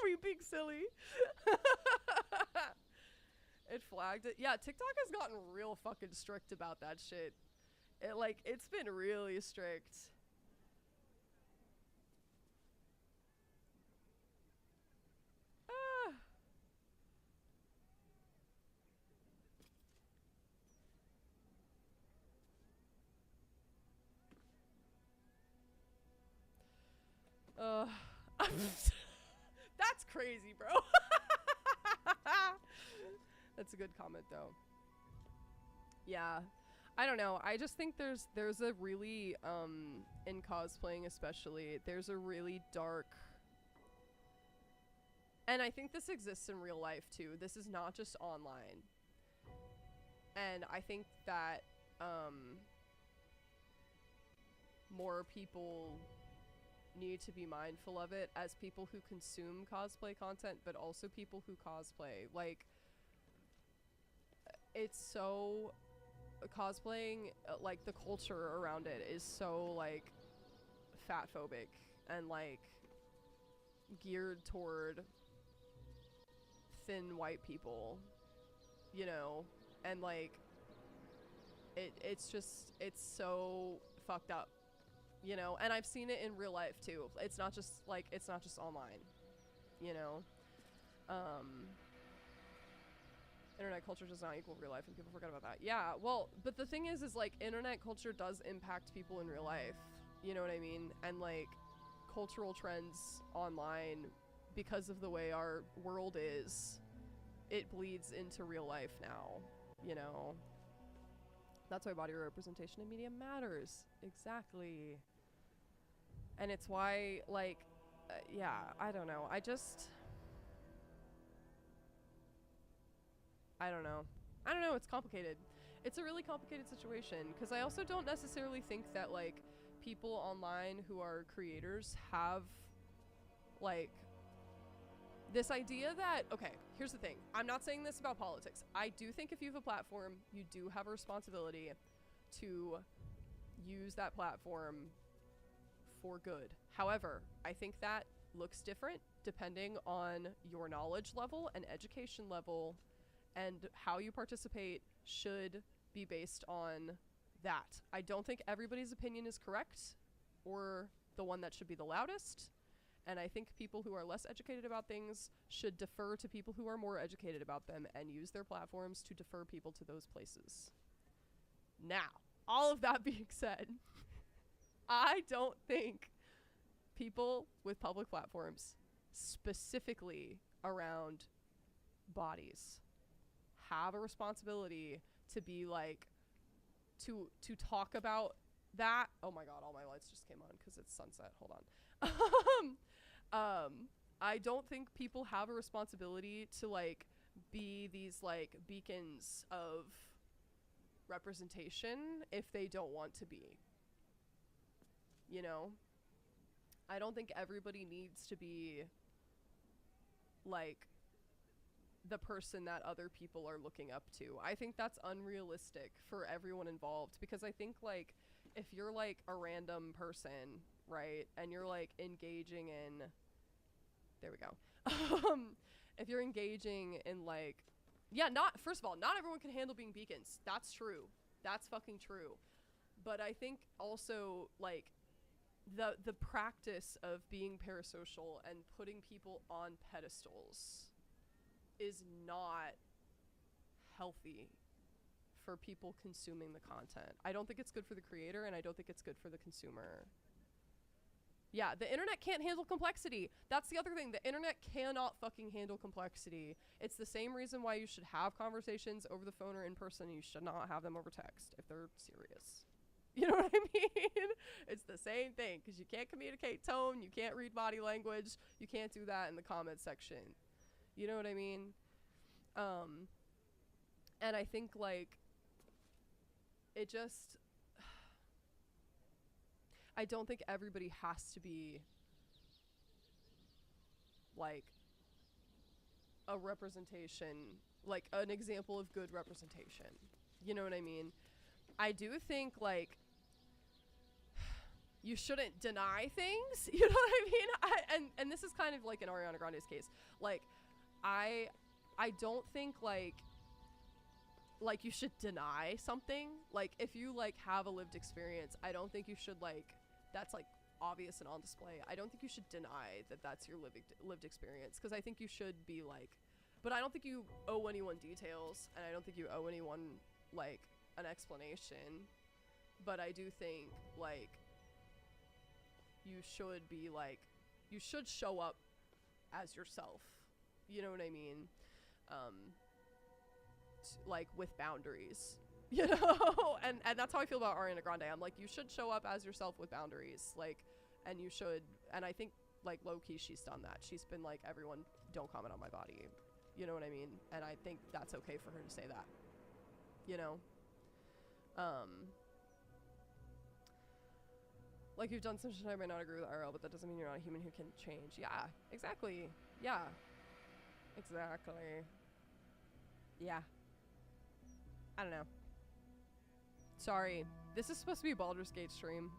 Were you being silly? It flagged it. Yeah, TikTok has gotten real fucking strict about that shit. It's been really strict. That's crazy, bro. That's a good comment, though. Yeah. I don't know. I just think there's a really, in cosplaying especially, there's a really dark... And I think this exists in real life, too. This is not just online. And I think that, more people need to be mindful of it as people who consume cosplay content, but also people who cosplay. Like, it's so... cosplaying, like, the culture around it is so, like, fat phobic and, like, geared toward thin white people, you know, and, like, it's just, it's so fucked up, you know, and I've seen it in real life, too. It's not just, like, it's not just online, you know, internet culture does not equal real life, and people forget about that. Yeah, well, but the thing is like, internet culture does impact people in real life, you know what I mean? And, like, cultural trends online, because of the way our world is, it bleeds into real life now, you know? That's why body representation in media matters. Exactly. And it's why, like, yeah, I don't know. I don't know. It's complicated. It's a really complicated situation, because I also don't necessarily think that, like, people online who are creators have, like, this idea that, okay, here's the thing. I'm not saying this about politics. I do think if you have a platform, you do have a responsibility to use that platform for good. However, I think that looks different depending on your knowledge level and education level, and how you participate should be based on that. I don't think everybody's opinion is correct or the one that should be the loudest. And I think people who are less educated about things should defer to people who are more educated about them and use their platforms to defer people to those places. Now, all of that being said, I don't think people with public platforms, specifically around bodies, have a responsibility to be like, to talk about that. Oh my god, all my lights just came on because it's sunset. Hold on. I don't think people have a responsibility to, like, be these, like, beacons of representation if they don't want to be. You know? I don't think everybody needs to be, like, the person that other people are looking up to. I think that's unrealistic for everyone involved, because I think, like, if you're, like, a random person, right, and you're, like, engaging in, there we go, if you're engaging in, like, yeah, first of all, not everyone can handle being beacons. That's true. That's fucking true. But I think also, like, the practice of being parasocial and putting people on pedestals is not healthy for people consuming the content. I don't think it's good for the creator, and I don't think it's good for the consumer. Yeah, the internet can't handle complexity. That's the other thing. The internet cannot fucking handle complexity. It's the same reason why you should have conversations over the phone or in person. You should not have them over text if they're serious. You know what I mean? It's the same thing, because you can't communicate tone, you can't read body language, you can't do that in the comment section. You know what I mean? And I think, like, it just, I don't think everybody has to be, like, a representation, like, an example of good representation. You know what I mean? I do think, like, you shouldn't deny things. You know what I mean? And this is kind of like in Ariana Grande's case. Like, I don't think, like you should deny something. Like, if you, like, have a lived experience, I don't think you should, like, that's, like, obvious and on display. I don't think you should deny that that's your lived experience, because I think you should be, like, but I don't think you owe anyone details, and I don't think you owe anyone, like, an explanation. But I do think, like, you should be, like, you should show up as yourself. You know what I mean? Like, with boundaries, you know? and that's how I feel about Ariana Grande. I'm like, you should show up as yourself with boundaries, like, and you should, and I think, like, low-key she's done that. She's been like, everyone, don't comment on my body. You know what I mean? And I think that's okay for her to say that, you know? Like, you've done some shit I might not agree with RL, but that doesn't mean you're not a human who can change. Yeah, exactly. Yeah. Exactly. Yeah. I don't know. Sorry. This is supposed to be a Baldur's Gate stream.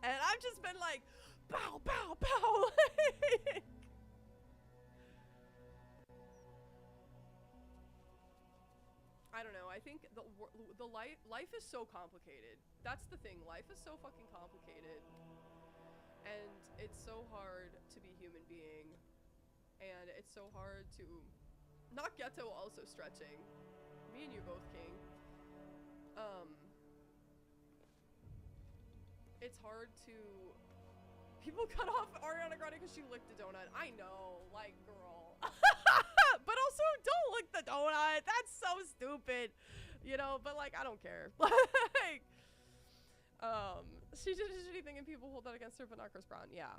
And I've just been like, pow, pow, pow. I don't know. I think the life is so complicated. That's the thing. Life is so fucking complicated. And it's so hard to be a human being. And it's so hard to... Not Geto also stretching. Me and you both, King. It's hard to... People cut off Ariana Grande because she licked a donut. I know. Like, girl. But also, don't lick the donut. That's so stupid. You know, but like, I don't care. Like, she did a shitty thing and people hold that against her, but not Chris Brown. Yeah.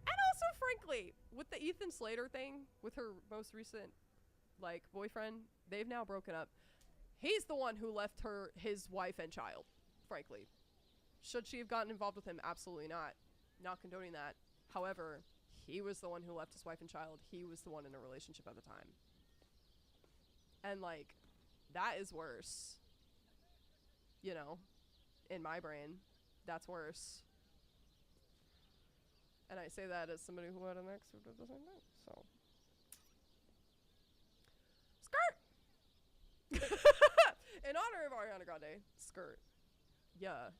And also, frankly, with the Ethan Slater thing, with her most recent, like, boyfriend, they've now broken up. He's the one who left her his wife and child, frankly. Should she have gotten involved with him? Absolutely not. Not condoning that. However, he was the one who left his wife and child. He was the one in a relationship at the time. And, like, that is worse. You know, in my brain, that's worse. And I say that as somebody who had an ex who did the same thing, so. Skirt! In honor of Ariana Grande, skirt. Yeah.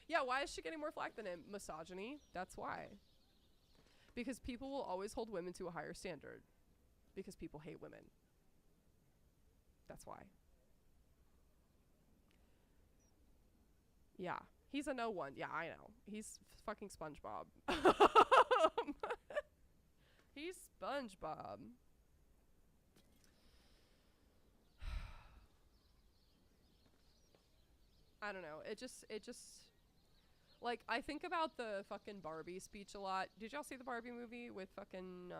Yeah, why is she getting more flack than him? Misogyny, that's why. Because people will always hold women to a higher standard. Because people hate women. That's why. Yeah. He's a no one. Yeah, I know. He's fucking SpongeBob. He's SpongeBob. I don't know. It just, like, I think about the fucking Barbie speech a lot. Did y'all see the Barbie movie with fucking,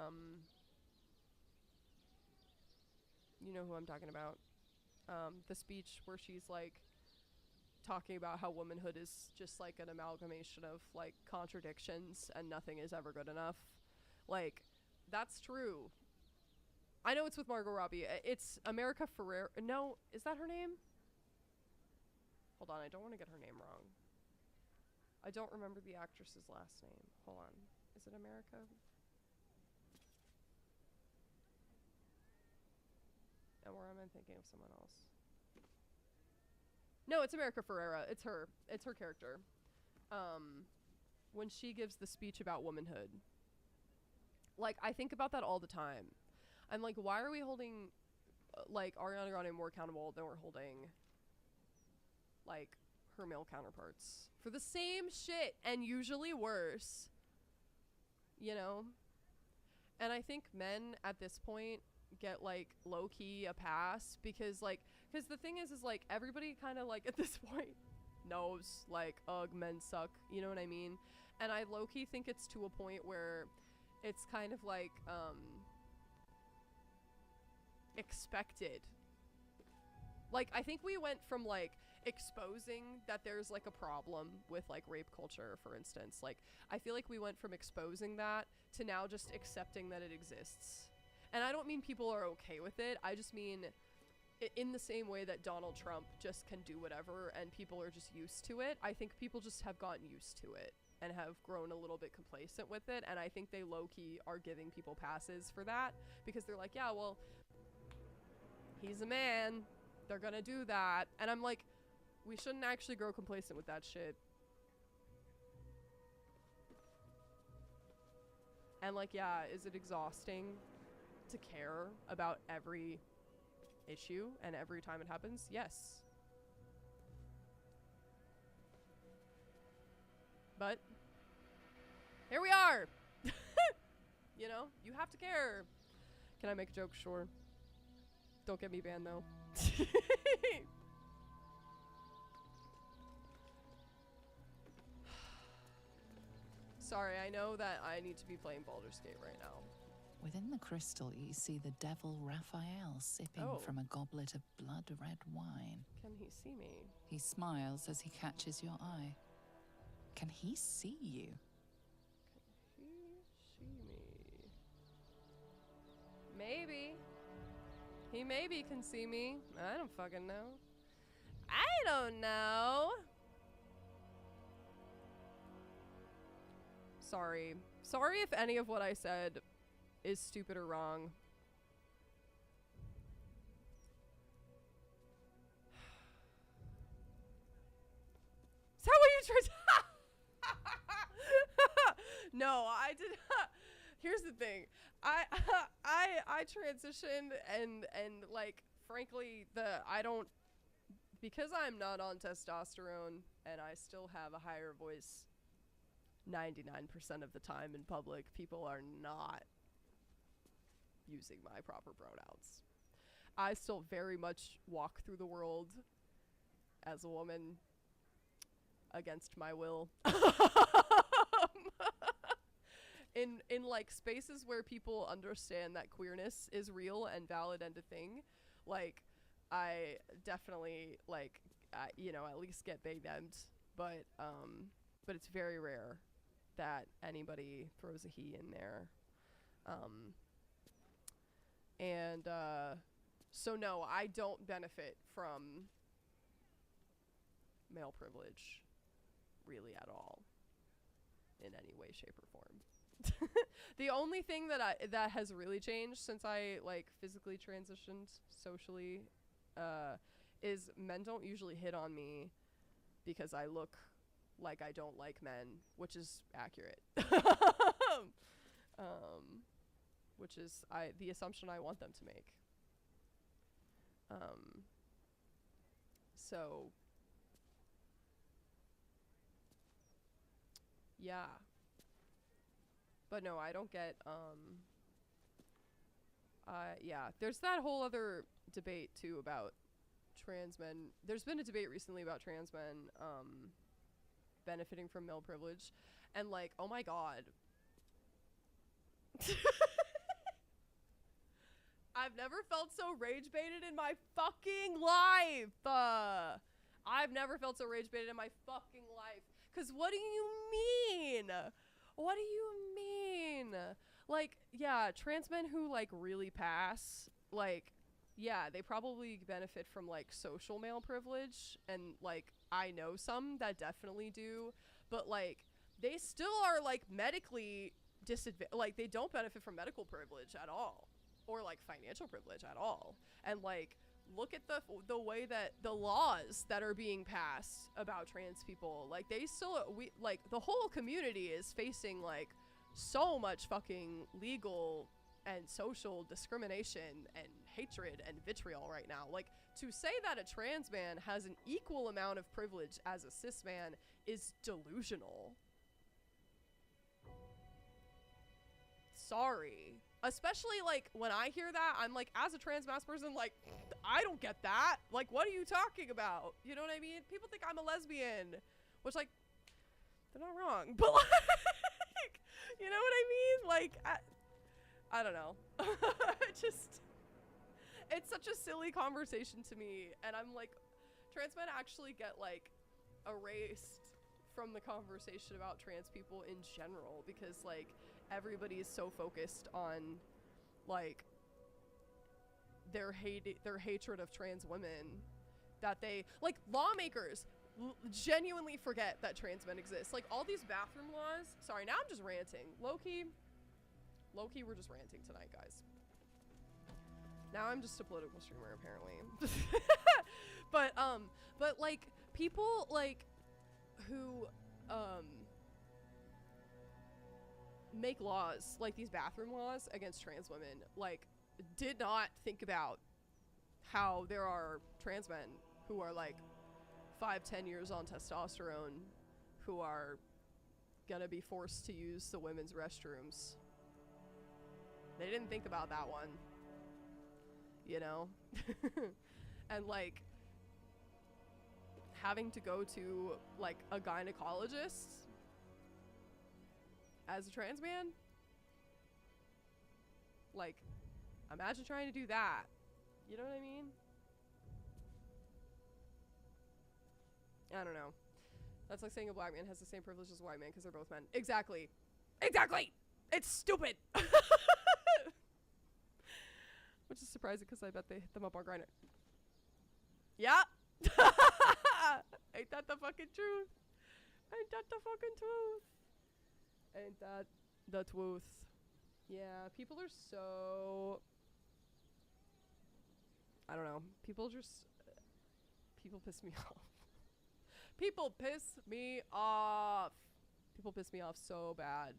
you know who I'm talking about? The speech where she's, like, talking about how womanhood is just like an amalgamation of like contradictions and nothing is ever good enough. Like, that's true. I know it's with Margot Robbie. It's America Ferrera. No, is that her name? Hold on, I don't want to get her name wrong. I don't remember the actress's last name. Hold on. Is it America? Or am I thinking of someone else? No, it's America Ferrera. It's her. It's her character. When she gives the speech about womanhood. Like, I think about that all the time. I'm like, why are we holding, like, Ariana Grande more accountable than we're holding, like, her male counterparts? For the same shit, and usually worse. You know? And I think men, at this point, get, like, low-key a pass, because, like, because the thing is, like, everybody kind of, like, at this point knows, like, ugh, men suck, you know what I mean? And I low-key think it's to a point where it's kind of, like, expected. Like, I think we went from, like, exposing that there's, like, a problem with, like, rape culture, for instance. Like, I feel like we went from exposing that to now just accepting that it exists. And I don't mean people are okay with it, I just mean in the same way that Donald Trump just can do whatever and people are just used to it. I think people just have gotten used to it and have grown a little bit complacent with it, and I think they low-key are giving people passes for that because they're like, yeah, well, he's a man, they're gonna do that. And I'm like, we shouldn't actually grow complacent with that shit. And like, yeah, is it exhausting to care about every issue and every time it happens? Yes. But here we are. You know, you have to care. Can I make a joke? Sure. Don't get me banned though. Sorry, I know that I need to be playing Baldur's Gate right now. Within the crystal, you see the devil Raphael sipping from a goblet of blood-red wine. Can he see me? He smiles as he catches your eye. Can he see you? Can he see me? Maybe. He maybe can see me. I don't fucking know. I don't know. Sorry. Sorry if any of what I said is stupid or wrong. Is that what you tried to No, I did not. Here's the thing. I transitioned and like, frankly, because I'm not on testosterone and I still have a higher voice 99% of the time in public, people are not using my proper pronouns. I still very much walk through the world as a woman against my will. In like spaces where people understand that queerness is real and valid and a thing, like I definitely like you know, at least get big-emmed, but it's very rare that anybody throws a he in there. So no, I don't benefit from male privilege really at all in any way, shape, or form. The only thing that has really changed since I like physically transitioned socially is men don't usually hit on me because I look like I don't like men, which is accurate. Which is the assumption I want them to make. So yeah. But no, I don't get yeah, there's that whole other debate too about trans men. There's been a debate recently about trans men benefiting from male privilege, and like, oh my god. I've never felt so rage baited in my fucking life. I've never felt so rage baited in my fucking life. 'Cause what do you mean? What do you mean? Like, yeah, trans men who like really pass, like, yeah, they probably benefit from like social male privilege, and like I know some that definitely do, but like they still are like medically disadvantaged. Like they don't benefit from medical privilege at all, or like financial privilege at all. And like look at the way that the laws that are being passed about trans people, like they still, we like the whole community is facing like so much fucking legal and social discrimination and hatred and vitriol right now. Like to say that a trans man has an equal amount of privilege as a cis man is delusional. Sorry. Especially like when I hear that, I'm like, as a trans mass person, like I don't get that. Like what are you talking about? You know what I mean? People think I'm a lesbian, which like they're not wrong, but like you know what I mean? Like I don't know. It's such a silly conversation to me, and I'm like, trans men actually get like erased from the conversation about trans people in general, because like everybody is so focused on like their hatred of trans women that they like lawmakers genuinely forget that trans men exist. Like all these bathroom laws. Sorry, now I'm just ranting. Low-key, we're just ranting tonight, guys. Now I'm just a political streamer apparently. but like people like who make laws like these bathroom laws against trans women like did not think about how there are trans men who are like 5-10 years on testosterone who are gonna be forced to use the women's restrooms. They didn't think about that one, you know. And like having to go to like a gynecologist as a trans man, like imagine trying to do that, you know what I mean? I don't know. That's like saying a black man has the same privilege as a white man because they're both men. Exactly. It's stupid. Which is surprising because I bet they hit them up on Grindr. Yeah. Ain't that the fucking truth? Ain't that the fucking truth? Ain't that the truth? Yeah, people are so... I don't know. People piss me off. People piss me off. People piss me off so bad.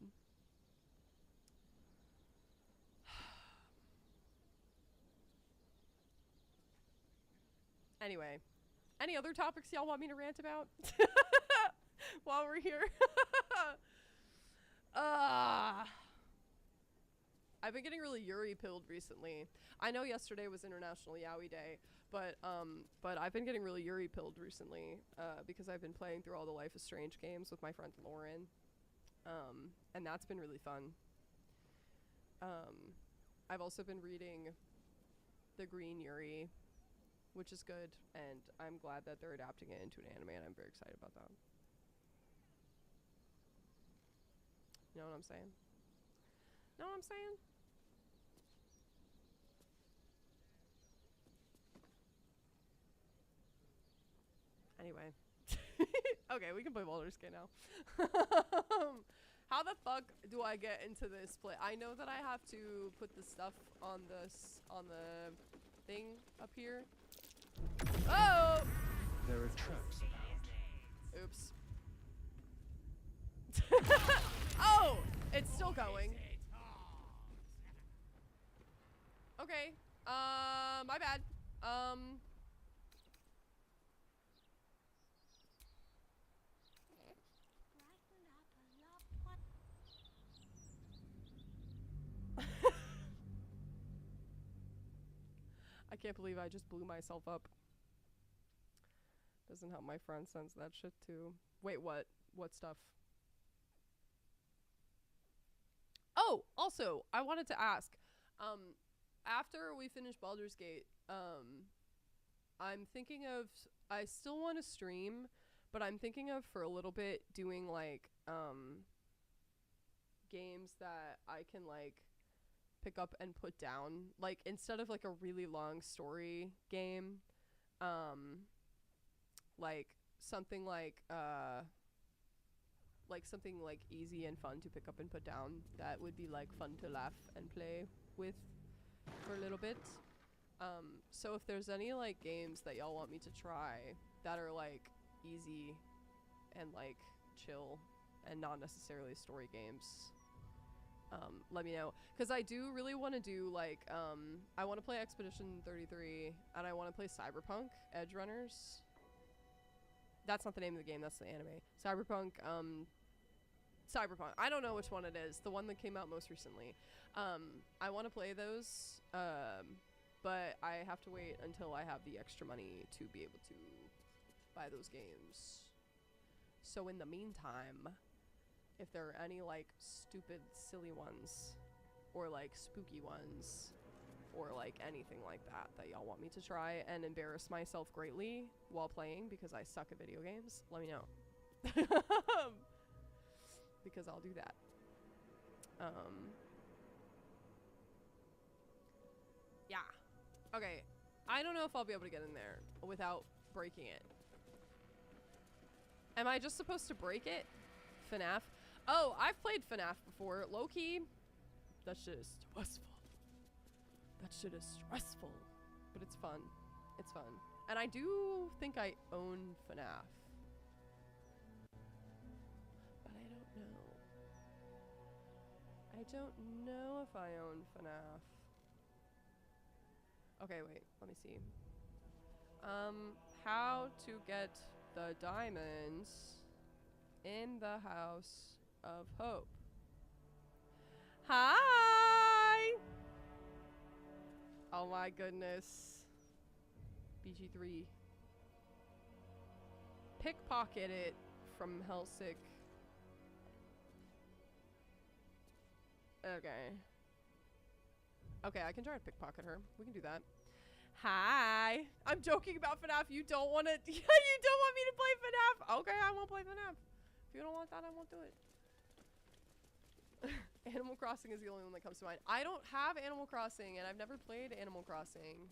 Anyway, any other topics y'all want me to rant about while we're here? I've been getting really Yuri pilled recently. I know yesterday was International Yaoi Day, but I've been getting really Yuri pilled recently because I've been playing through all the Life is Strange games with my friend Lauren, and that's been really fun. I've also been reading The Green Yuri, which is good, and I'm glad that they're adapting it into an anime, and I'm very excited about that. You know what I'm saying? Know what I'm saying? Anyway. Okay, we can play Baldur's Gate now. How the fuck do I get into this play? I know that I have to put the stuff on the thing up here. Oh! There are traps about. Oops. Oh! It's still going. Okay. My bad. I can't believe I just blew myself up. Doesn't help my friend sends that shit too. Wait, what? What stuff? Oh, also, I wanted to ask, after we finish Baldur's Gate, I'm thinking of, I still want to stream, but I'm thinking of, for a little bit, doing, like, games that I can, like, pick up and put down. Like, instead of, like, a really long story game, like, something something like easy and fun to pick up and put down that would be like fun to laugh and play with for a little bit. So if there's any like games that y'all want me to try that are like easy and like chill and not necessarily story games, let me know, because I do really want to do like I want to play Expedition 33 and I want to play Cyberpunk Edge Runners. That's not the name of the game, that's the anime. Cyberpunk, I don't know which one it is. The one that came out most recently. I want to play those, but I have to wait until I have the extra money to be able to buy those games. So in the meantime, if there are any like stupid, silly ones, or like spooky ones, or like anything like that that y'all want me to try and embarrass myself greatly while playing because I suck at video games, let me know. Because I'll do that. Yeah. Okay. I don't know if I'll be able to get in there without breaking it. Am I just supposed to break it? FNAF? Oh, I've played FNAF before. Low-key, that shit is stressful. That shit is stressful. But it's fun. It's fun. And I do think I own FNAF. But I don't know. I don't know if I own FNAF. Okay, wait. Let me see. How to get the diamonds in the House of Hope. Hi! Oh my goodness. BG3. Pickpocket it from Hellsick. Okay. Okay, I can try to pickpocket her. We can do that. Hi. I'm joking about FNAF. You don't want to... you don't want me to play FNAF. Okay, I won't play FNAF. If you don't want that, I won't do it. Animal Crossing is the only one that comes to mind. I don't have Animal Crossing, and I've never played Animal Crossing.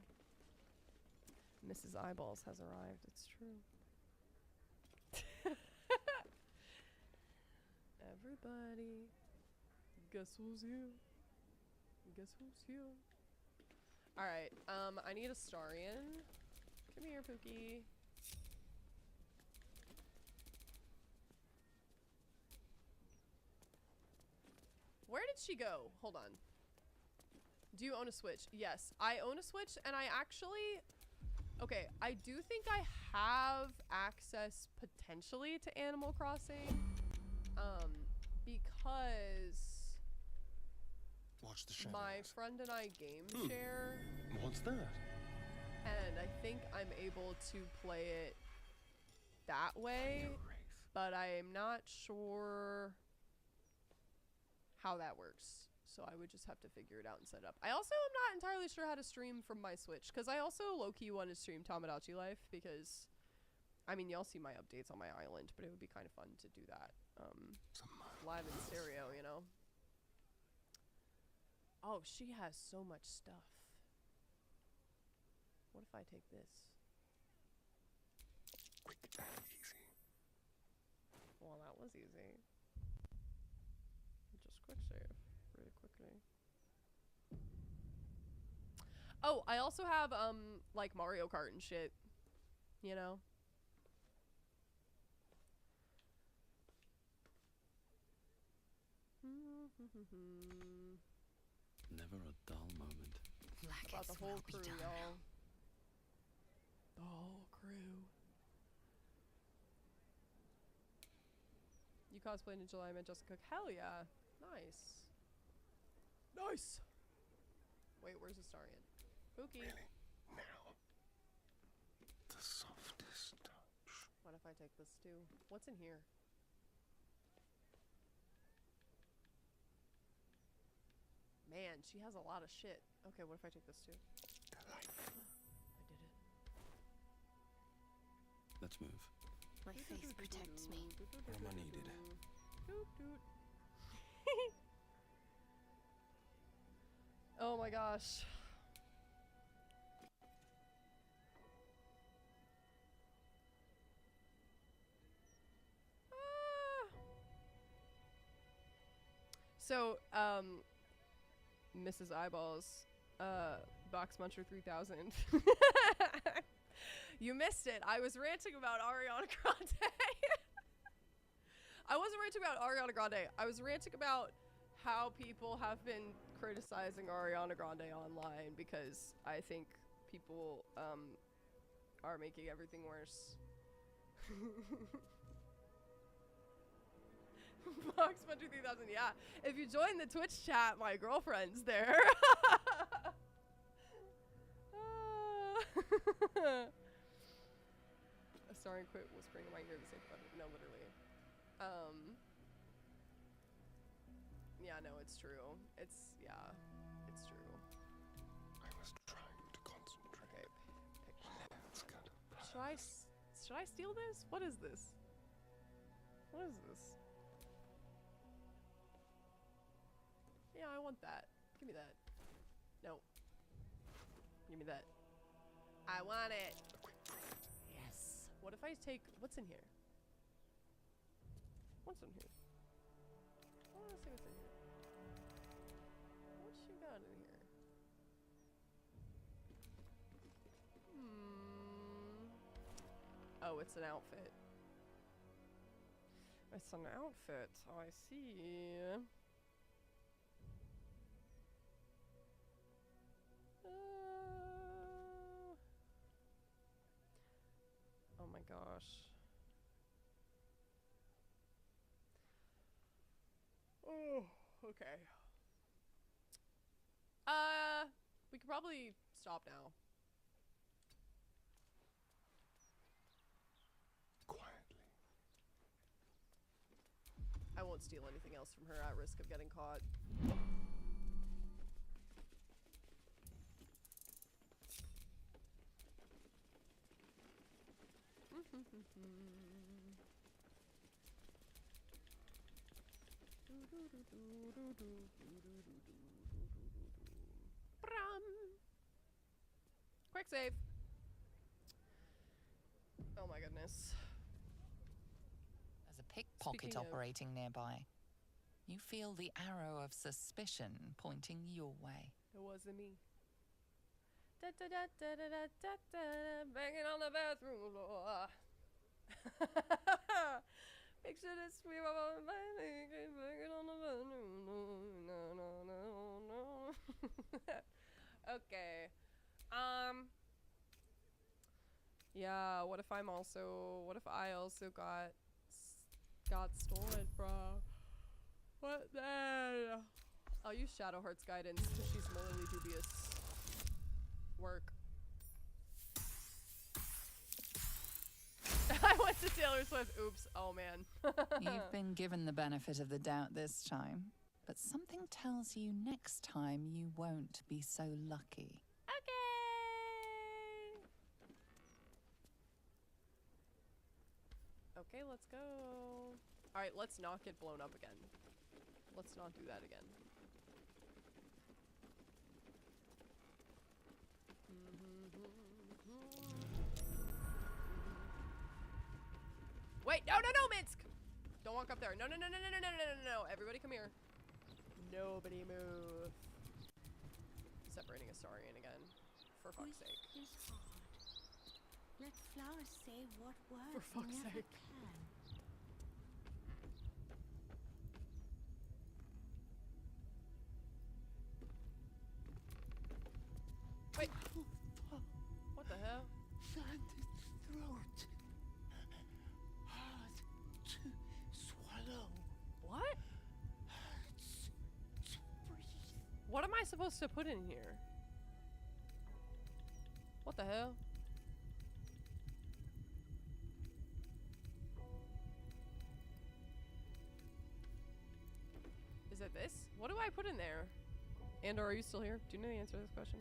Mrs. Eyeballs has arrived. It's true. Everybody. Guess who's here? Guess who's here? Alright, I need a Starian. Come here, Pookie. Where did she go? Hold on. Do you own a Switch? Yes, I own a Switch, and I actually... Okay, I do think I have access, potentially, to Animal Crossing. Because... Watch the shadows. my friend and I game share, What's that? and I think I'm able to play it that way, but I am not sure how that works. So I would just have to figure it out and set it up. I also am not entirely sure how to stream from my Switch, because I also low-key want to stream Tamagotchi Life, because, I mean, y'all see my updates on my island, but it would be kind of fun to do that live in stereo, you know? Oh, she has so much stuff. What if I take this? Quick and easy. Well, that was easy. Just quick save really quickly. Oh, I also have like Mario Kart and shit, you know. Never a dull moment. About the whole crew, y'all. The whole crew. You cosplayed in July, I met Jessica Cook. Hell yeah. Nice. Nice! Wait, where's the Astarion? Pookie. Really? Now. The softest touch. What if I take this too? What's in here? Man, she has a lot of shit. Okay, what if I take this too? Delightful. I did it. Let's move. My face protects me. Armor needed. Doot doot. Oh my gosh. So, Mrs. Eyeballs, Box Muncher 3000. You missed it. I was ranting about Ariana Grande. I wasn't ranting about Ariana Grande. I was ranting about how people have been criticizing Ariana Grande online because I think people are making everything worse. Box Muncher 3000, yeah. If you join the Twitch chat, my girlfriend's there. A starring quit whispering in my ear the same button. No, literally. Yeah, no, it's true. It's true. I was trying to concentrate. Okay, It's kind of should I steal this? What is this? What is this? Yeah, I want that. Give me that. No. Give me that. I want it. Yes. What if I take... What's in here? What's in here? I want to see what's in here. What you got in here? Oh, it's an outfit. It's an outfit. Oh, I see. Oh my gosh. Oh, okay. We could probably stop now. quietly. I won't steal anything else from her at risk of getting caught. Quick save. Oh my goodness. There's a pickpocket Speaking of- operating nearby. You feel the arrow of suspicion pointing your way. It wasn't me. Da da da da da da da da, banging on the bathroom floor. Picture this sweet on my leg, banging on the bathroom floor. No, no, no, no. Okay. Yeah. What if I also got stolen from? What then? I'll use Shadowheart's guidance because she's morally dubious. Work. I went to Taylor Swift. Oops. Oh, man. You've been given the benefit of the doubt this time, but something tells you next time you won't be so lucky. Okay. Okay, let's go. All right, let's not get blown up again. Let's not do that again. Wait, no, Minsk! Don't walk up there. No. Everybody come here. Nobody move. Separating a Astarian again. For fuck's sake. Is hard. Let flowers say what words For fuck's never sake. can. Wait. What the hell? Santa's throat. Hard to swallow. What? To breathe. What am I supposed to put in here? What the hell? Is it this? What do I put in there? Andor, are you still here? Do you know the answer to this question?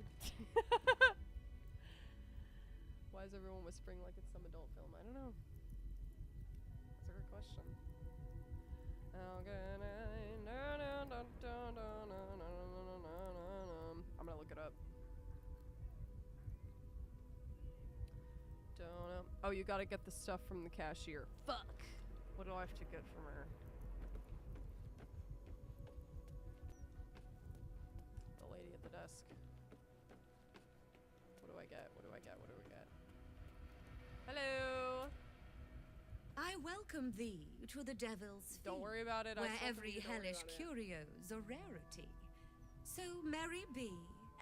Why is everyone whispering like it's some adult film? I don't know. That's a good question. I'm gonna look it up. Don't know. Oh, you gotta get the stuff from the cashier. Fuck! What do I have to get from her? The lady at the desk. What do I get? What do I get? What do we get? Hello! I welcome thee to the Devil's Don't Feast, worry about it. I where still every think you don't worry hellish about it. curio's a rarity. So merry be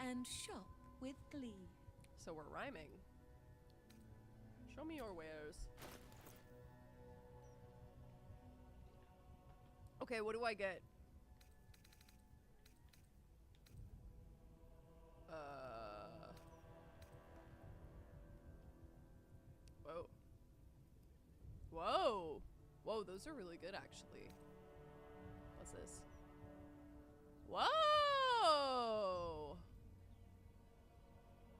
and shop with glee. So we're rhyming. Show me your wares. Okay, what do I get? Whoa. Whoa! Whoa, those are really good, actually. What's this? Whoa!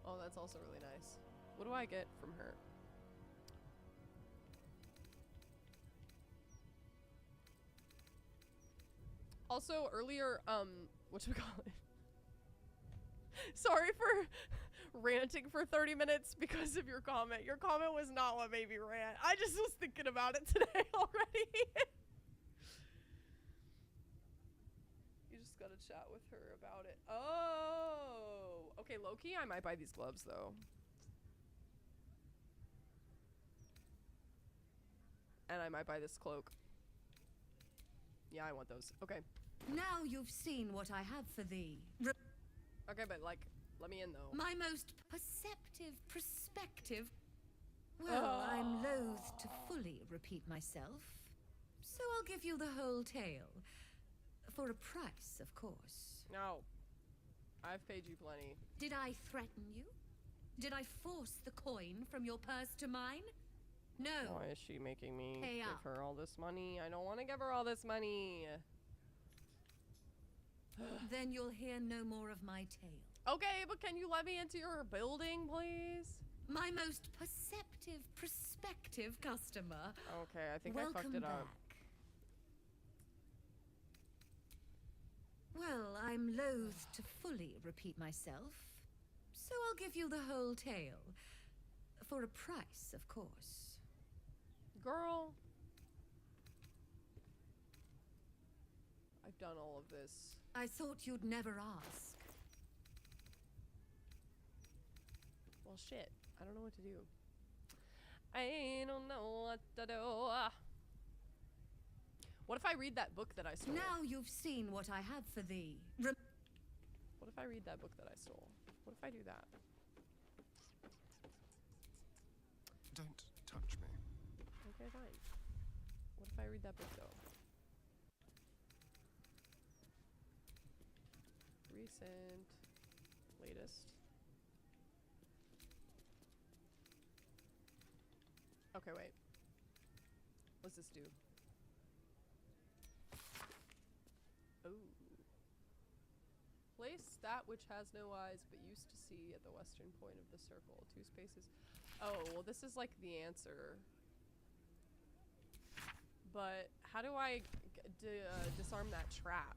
Oh, that's also really nice. What do I get from her? Also, earlier, whatchamacallit? Sorry for ranting for 30 minutes because of your comment. Your comment was not what made me rant. I just was thinking about it today already. You just gotta chat with her about it. Oh! Okay, low-key, I might buy these gloves, though. And I might buy this cloak. Yeah, I want those. Okay. Now you've seen what I have for thee. Okay, but, like, let me in, though. My most perspective. Well, I'm loath to fully repeat myself, so I'll give you the whole tale. For a price, of course. No. I've paid you plenty. Did I threaten you? Did I force the coin from your purse to mine? No. Why is she making me Pay give up. her all this money? I don't want to give her all this money. Then you'll hear no more of my tale. Okay, but can you let me into your building, please? My most prospective customer. Okay, I think Welcome I fucked it back. up. Well, I'm loath to fully repeat myself, so I'll give you the whole tale. For a price, of course. Girl. I've done all of this. I thought you'd never ask. Well, shit. I don't know what to do. I don't know what to do. What if I read that book that I stole? Now you've seen what I have for thee. What if I read that book that I stole? What if I do that? Don't touch me. Okay, fine. What if I read that book, though? Recent. Latest. Okay, wait. What's this do? Oh. Place that which has no eyes but used to see at the western point of the circle. 2 spaces. Oh, well this is like the answer. But how do I disarm that trap?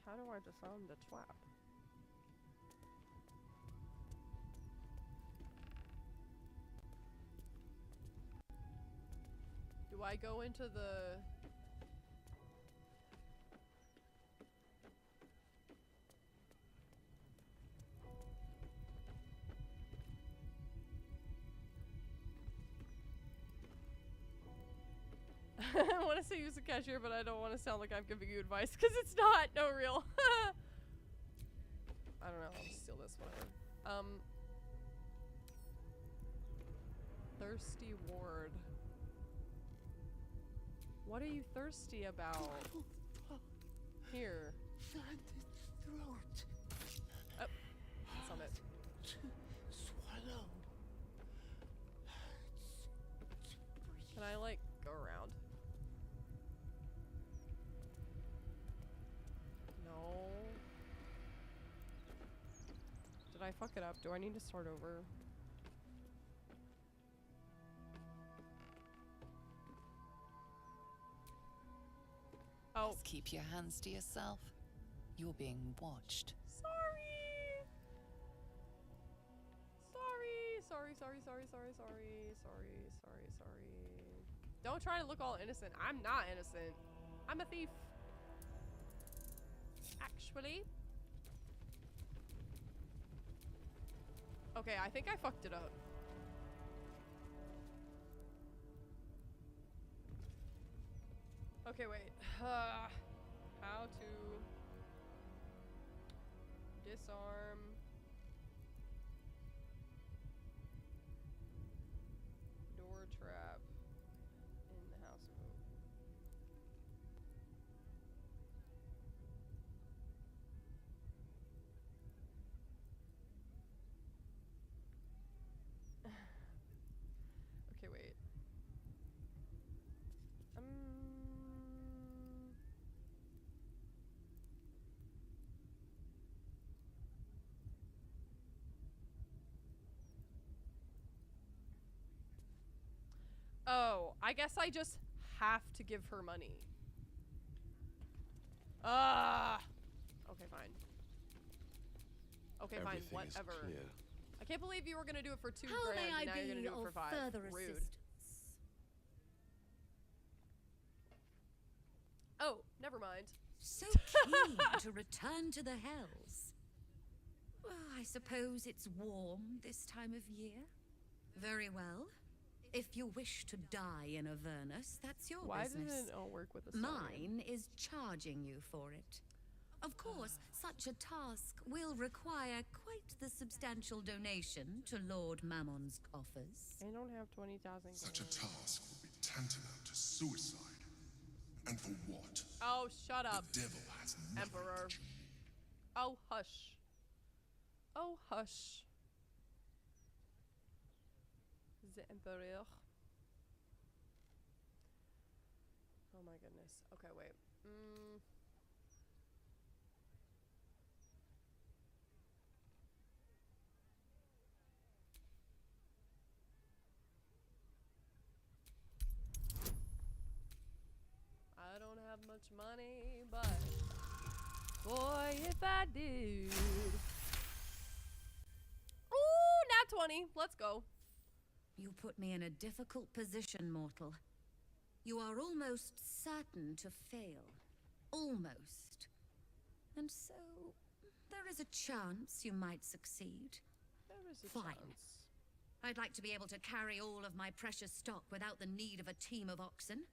How do I disarm the trap? Do I go into the... I want to say use the cashier, but I don't want to sound like I'm giving you advice, because it's not. No, real. I don't know. I'll just steal this one. Thirsty ward. What are you thirsty about? Here. Oh, summit. Can I, like, go around? No. Did I fuck it up? Do I need to start over? Oh. Just keep your hands to yourself. You're being watched. Sorry. Sorry. Don't try to look all innocent. I'm not innocent. I'm a thief. Actually. Okay, I think I fucked it up. Okay, wait. How to disarm door trap in the House of Hope. Okay, wait. Oh, I guess I just have to give her money. Okay, fine. Okay, fine, Everything is whatever. clear. I can't believe you were gonna do it for 2 How grand may I and now you're gonna be do it for of 5. further Rude. assistance? Oh, never mind. So keen to return to the hells. Well, I suppose it's warm this time of year. Very well. If you wish to die in Avernus, that's your Why business. didn't it all work with the song? Mine is charging you for it. Of course, such a task will require quite the substantial donation to Lord Mammon's coffers. I don't have 20,000. Such a task would be tantamount to suicide. And for what? Oh, shut up, The devil has nothing Emperor. to do. Oh, hush. Oh, hush. The Emperor. Oh my goodness. Okay, wait. I don't have much money, but boy, if I did. Ooh, nat 20. Let's go. You put me in a difficult position, mortal. You are almost certain to fail. Almost. And so, there is a chance you might succeed. There is a Fine. chance. I'd like to be able to carry all of my precious stock without the need of a team of oxen.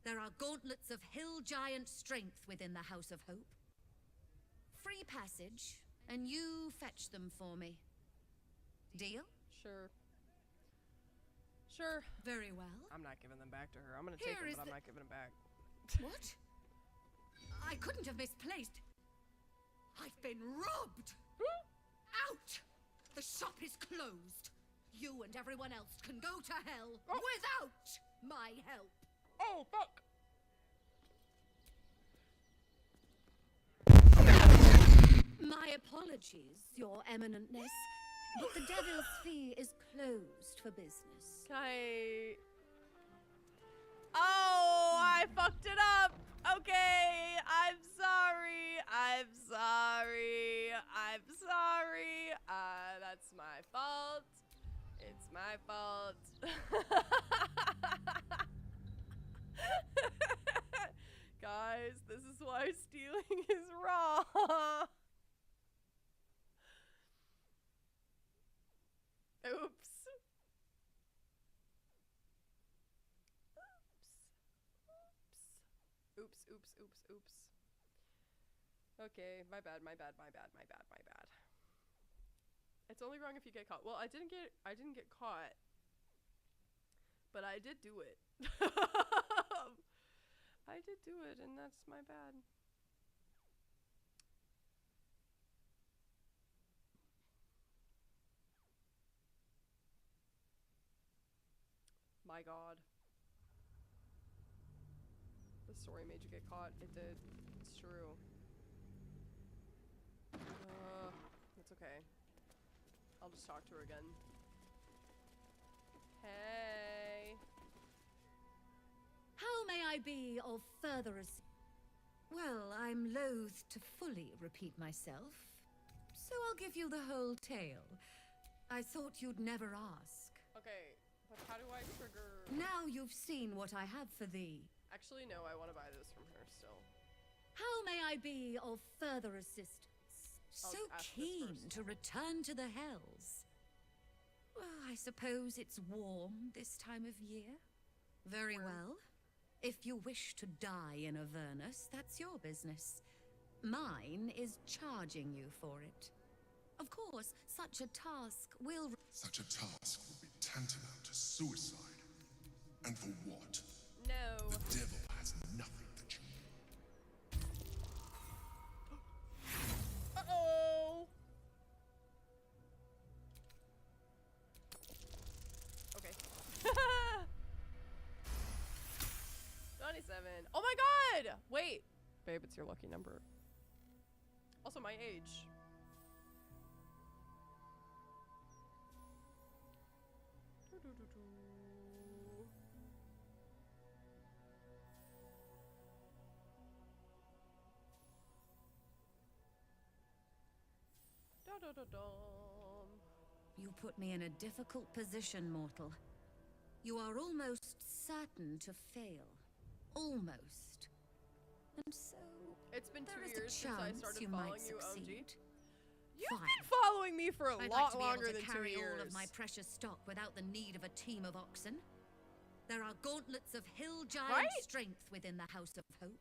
There are gauntlets of hill giant strength within the House of Hope. Free passage, and you fetch them for me. Deal? Sure. Sure. Very well. I'm not giving them back to her. I'm gonna take Here them, is but I'm the- not giving them back. What? I couldn't have misplaced. I've been robbed! Out! The shop is closed. You and everyone else can go to hell without my help. Oh, fuck. My apologies, Your Eminentness, but the Devil's Fee is closed for business. Can I... Oh, I fucked it up. Okay, I'm sorry. I'm sorry. I'm sorry. That's my fault. It's my fault. Guys, this is why stealing is wrong. Oops. Oops. Okay, my bad. It's only wrong if you get caught. Well, I didn't get caught. But I did do it. I did do it, and that's my bad. My god. The story made you get caught. It did. It's true. It's okay. I'll just talk to her again. Hey. How may I be of further assistance? Well, I'm loath to fully repeat myself, so I'll give you the whole tale. I thought you'd never ask. Okay, but how do I trigger... Now you've seen what I have for thee. Actually, no, I want to buy this from her still. How may I be of further assistance? I'll So ask this keen first. to return to the hells. Well, I suppose it's warm this time of year. Very well. If you wish to die in Avernus, that's your business. Mine is charging you for it. Of course, such a task will... Such a task would be tantamount to suicide. And for what? No. The devil has nothing that you Uh-oh. Okay. 27. Oh my god! Wait. Babe, it's your lucky number. Also, my age. You put me in a difficult position, mortal. You are almost certain to fail. Almost. And so... It's been 2 there is years a since I chance started you following might you, OMG. succeed. You've Fine. been following me for a I'd lot like to be longer able than to 2 carry years. all of my precious stock without the need of a team of oxen. There are gauntlets of hill giant Right? strength within the House of Hope.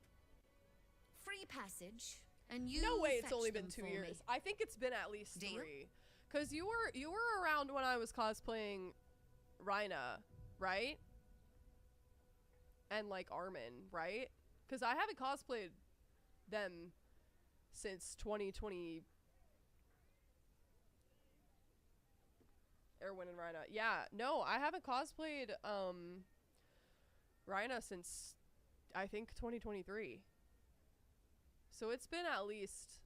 Free passage, and you No way it's fetch only been them 2 for years. me. I think it's been at least Deal? 3. Cause you were around when I was cosplaying Rhina, right? And like Armin, right? Cause I haven't cosplayed them since 2020. Erwin and Rhina. Yeah, no, I haven't cosplayed Rhina since I think 2023. So it's been at least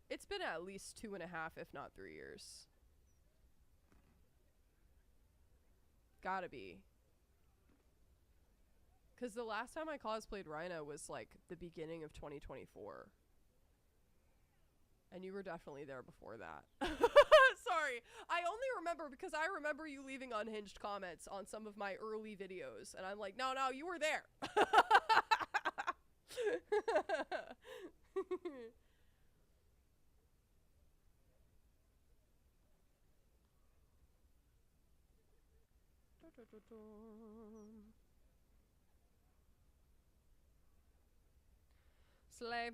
2.5, if not 3 years. Gotta be. Cause the last time I cosplayed Rhina was like the beginning of 2024. And you were definitely there before that. Sorry, I only remember because I remember you leaving unhinged comments on some of my early videos, and I'm like, no, you were there. Slay.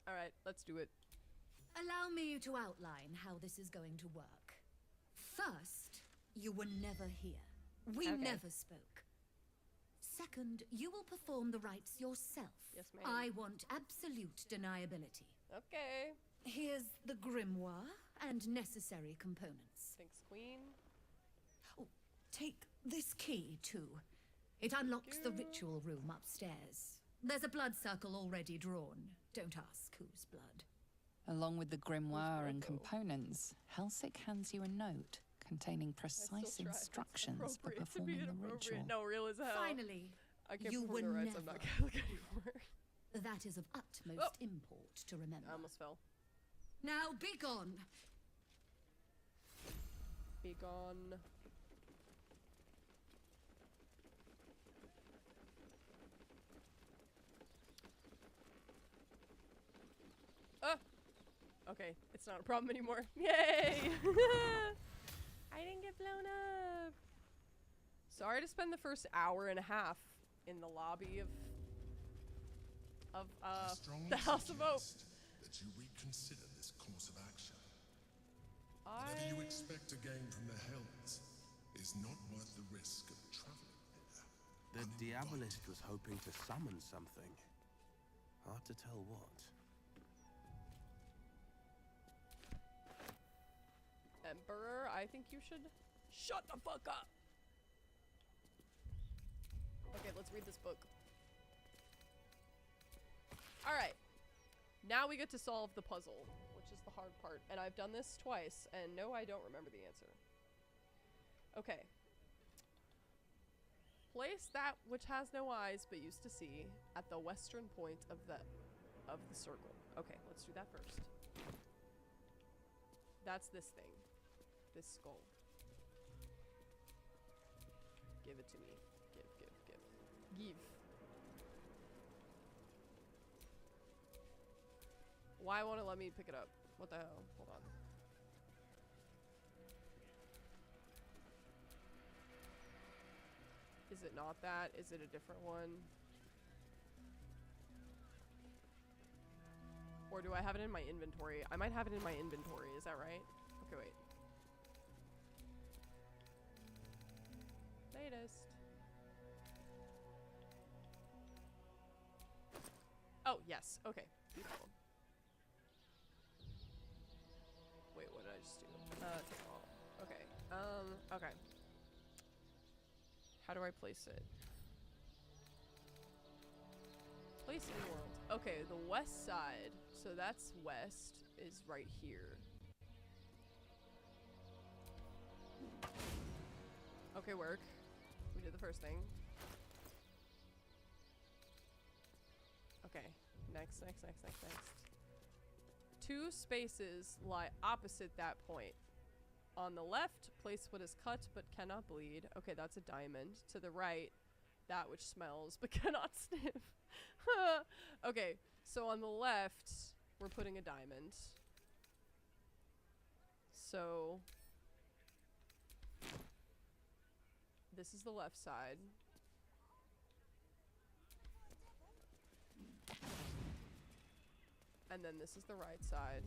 Alright, let's do it. Allow me to outline how this is going to work. First, you were never here. We Okay. never spoke. Second, you will perform the rites yourself. Yes, ma'am. I want absolute deniability. Okay. Here's the grimoire and necessary components. Thanks, Queen. Oh, take this key, too. It unlocks the ritual room upstairs. There's a blood circle already drawn. Don't ask whose blood. Along with the grimoire and Geto? components, Helsik hands you a note containing I still precise try. It's instructions for appropriate to be performing the inappropriate. ritual. No, real as hell. Finally, I can't you perform the were rites. I'm not never- Catholic anymore. that is of utmost import to remember. I almost fell. Now be gone. Be gone. Oh! Okay, it's not a problem anymore. Yay! I didn't get blown up. Sorry to spend the first hour and a half in the lobby of I strongly the House of Hope. suggest that you reconsider this course of action. Whatever you expect to gain from the Hells is not worth the risk of traveling there. The Diabolist was hoping to summon something. Hard to tell what. Emperor, I think you should shut the fuck up. Okay, let's read this book. Alright. Now we get to solve the puzzle, which is the hard part. And I've done this twice, and no, I don't remember the answer. Okay. Place that which has no eyes but used to see at the western point of the circle. Okay, let's do that first. That's this thing. This skull. Give it to me. Give. Why won't it let me pick it up? What the hell? Hold on. Is it not that? Is it a different one? Or do I have it in my inventory? I might have it in my inventory. Is that right? Okay, wait. Latest. Oh, yes. Okay. Beautiful. Wait, what did I just do? Take all. Okay. Okay. How do I place it? Place in world. Okay, the west side. So that's west is right here. Okay, work. We did the first thing. Okay, next. Two spaces lie opposite that point. On the left, place what is cut but cannot bleed. Okay, that's a diamond. To the right, that which smells but cannot sniff. Okay, so on the left, we're putting a diamond. So this is the left side. And then this is the right side.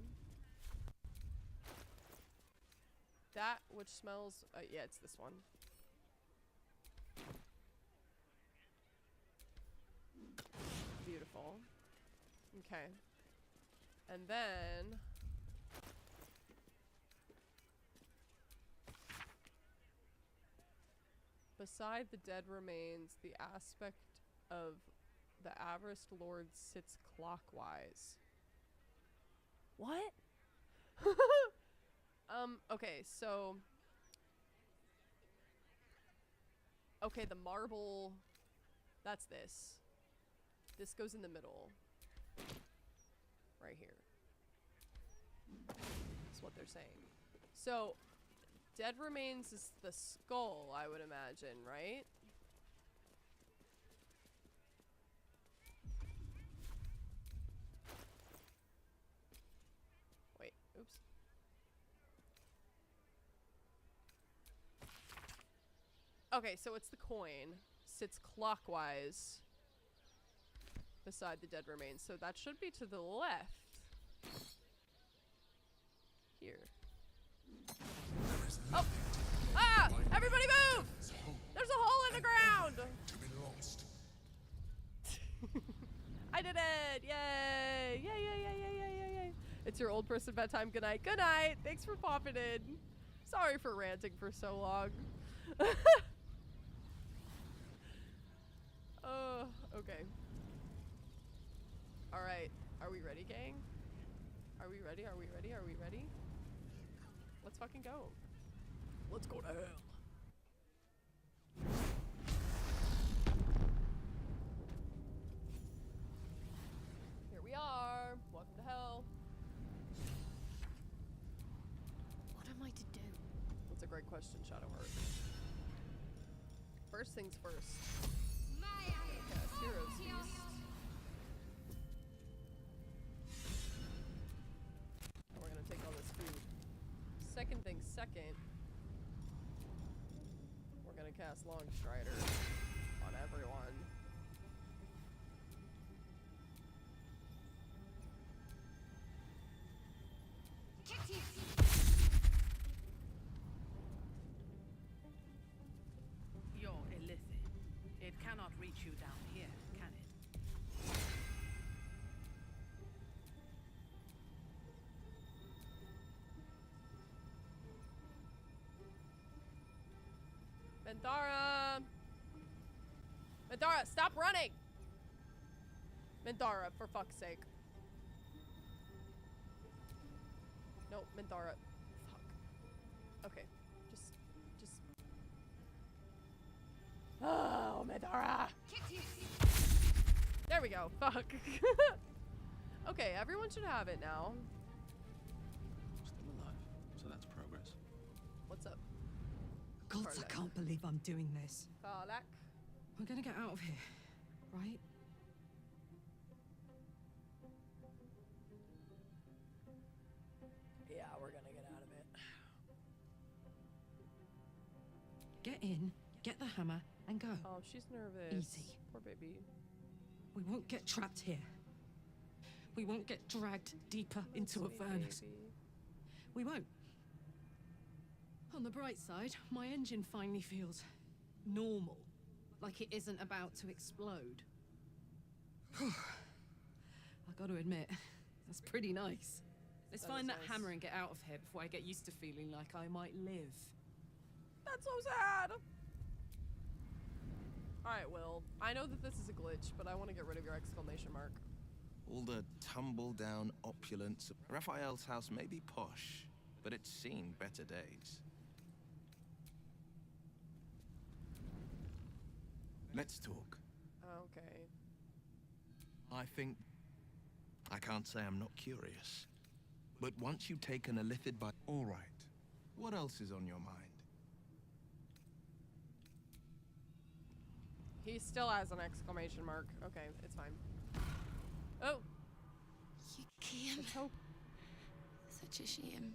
That which smells, yeah, it's this one. Beautiful. Okay. And then beside the dead remains, the aspect of the Avarice Lord sits clockwise. What? Okay, so okay, the marble, that's this. This goes in the middle. Right here. That's what they're saying. So, dead remains is the skull, I would imagine, right? Wait, oops. Okay, so it's the coin. Sits clockwise beside the dead remains. So that should be to the left. Here. Oh! Ah! Everybody move! There's a hole in the ground! To be lost I did it! Yay! Yay, yay, yay, yay, yay, yay, yay. It's your old person bedtime. Good night. Good night. Thanks for popping in. Sorry for ranting for so long. Okay. Alright. Are we ready, gang? Are we ready? Are we ready? Are we ready? Let's fucking go. Let's go to hell. Here we are. Welcome to hell. What am I to do? That's a great question, Shadowheart. First things first. Cast Heroes Feast. And we're gonna take all this food. Second thing second. We're gonna cast Long Strider on everyone. You're illicit. It cannot reach you down here, can it? Mendara! Mendara, stop running! Mendara, for fuck's sake. No, Mendara. Fuck. Okay. Just... Oh, Mendara! There we go. Fuck. Okay, everyone should have it now. Still alive, so that's progress. What's up? Gods, I can't believe I'm doing this. Karlak? We're gonna get out of here, right? Yeah, we're gonna get out of it. Get in, get the hammer, and go. Oh, she's nervous. Easy. Poor baby. We won't get trapped here. We won't get dragged deeper into a Sweet furnace. baby. We won't. On the bright side, my engine finally feels normal. Like it isn't about to explode. I gotta admit, that's pretty nice. Let's That find is that nice. hammer and get out of here before I get used to feeling like I might live. That's so sad! Alright, Will. I know that this is a glitch, but I want to get rid of your exclamation mark. All the tumble-down opulence. Raphael's house may be posh, but it's seen better days. Let's talk. Okay. I think... I can't say I'm not curious. But once you've taken a lithid by... All right. What else is on your mind? He still has an exclamation mark. Okay, it's fine. Oh! You came. It's Hope. Such a shame.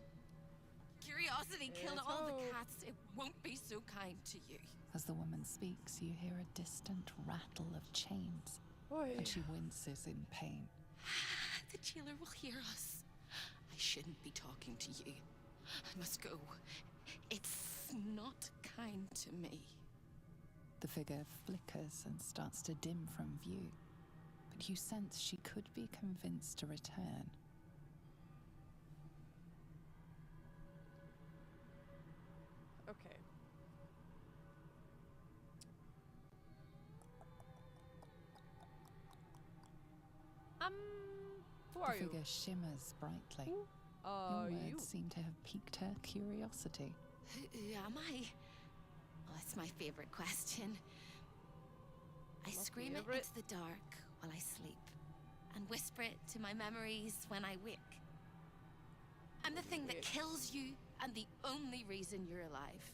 Curiosity killed It's all the Hope. cats. It won't be so kind to you. As the woman speaks, you hear a distant rattle of chains, Oy. and she winces in pain. The jailer will hear us. I shouldn't be talking to you. I must go. It's not kind to me. The figure flickers and starts to dim from view, but you sense she could be convinced to return. Okay. Who are The you? figure shimmers brightly. Who Your you? words seem to have piqued her curiosity. Who am I? Oh, it's my favorite question. I scream it favorite? into the dark while I sleep, and whisper it to my memories when I wake. I'm the thing that Wake. kills you, and the only reason you're alive.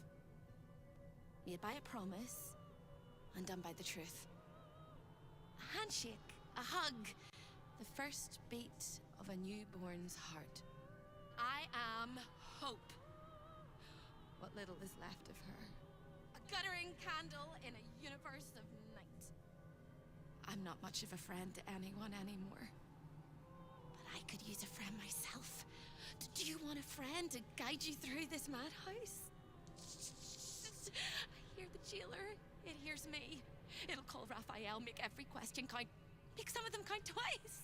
Made by a promise, undone by the truth. A handshake, a hug, the first beat of a newborn's heart. I am hope. What little is left of her. A guttering candle in a universe of night. I'm not much of a friend to anyone anymore. But I could use a friend myself. Do you want a friend to guide you through this madhouse? I hear the jailer. It hears me. It'll call Raphael, make every question count. Make some of them count twice.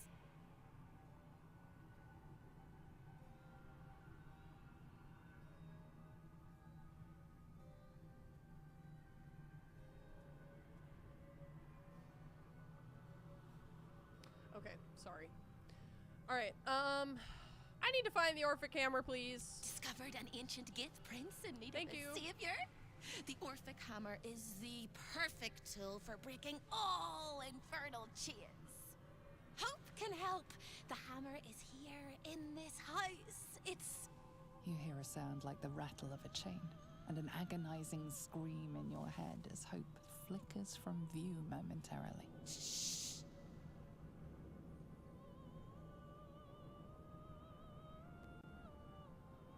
Okay, sorry. All right, I need to find the Orphic Hammer, please. Discovered an ancient gift, Prince, in need Thank of a you. savior. The Orphic Hammer is the perfect tool for breaking all infernal chains. Hope can help. The hammer is here in this house. It's... You hear a sound like the rattle of a chain, and an agonizing scream in your head as hope flickers from view momentarily. Shh.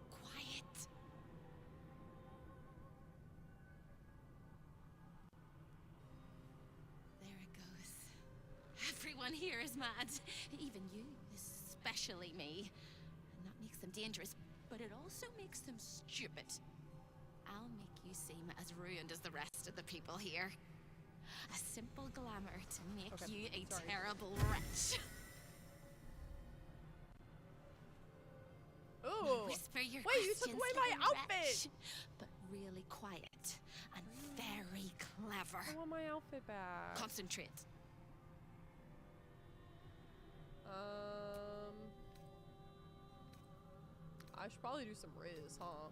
Quiet. There it goes. Everyone here is mad. Even you, especially me. And that makes them dangerous, but it also makes them stupid. I'll make you seem as ruined as the rest of the people here. A simple glamour to make you a terrible wretch. Ooh. Whisper your Wait, you took questions away to my the outfit! wretch, but really quiet and very clever. I want my outfit back. Concentrate. I should probably do some Riz, huh?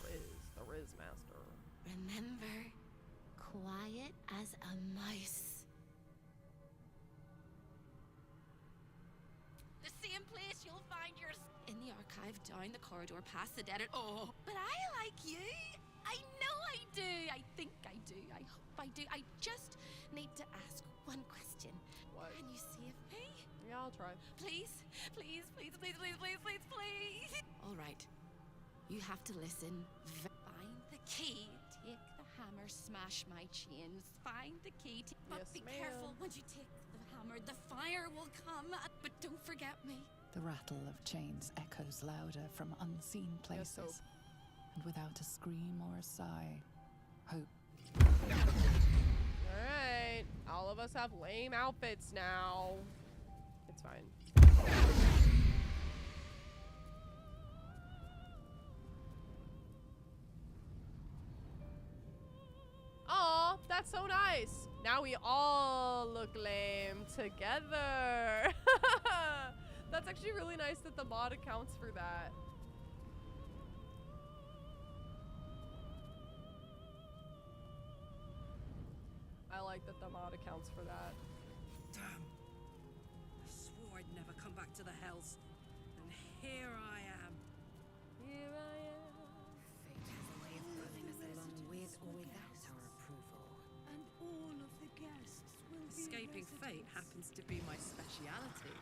The Riz master. Remember, quiet as a mouse. The same place you'll find your... In the archive, down the corridor, past the dead... Oh, but I like you. I know I do. I think I do. I hope I do. I just need to ask one question. What? Can you save me? Yeah, I'll try. Please, please, please, please, please, please, please, please. All right. You have to listen. Find the key. Take the hammer, smash my chains. Find the key. But Yes, be ma'am. careful. Once you take the hammer, the fire will come. But don't forget me. The rattle of chains echoes louder from unseen Yes, Hope. places. And without a scream or a sigh, Hope. Alright. All of us have lame outfits now. It's fine. Aw, that's so nice. Now we all look lame together. That's actually really nice that the mod accounts for that. I like that the mod accounts for that. Damn. I swore I'd never come back to the Hells. And here I am. Here I am. Fate has a way of pulling us along with or without our approval. And all of the guests will Escaping fate happens to be my speciality.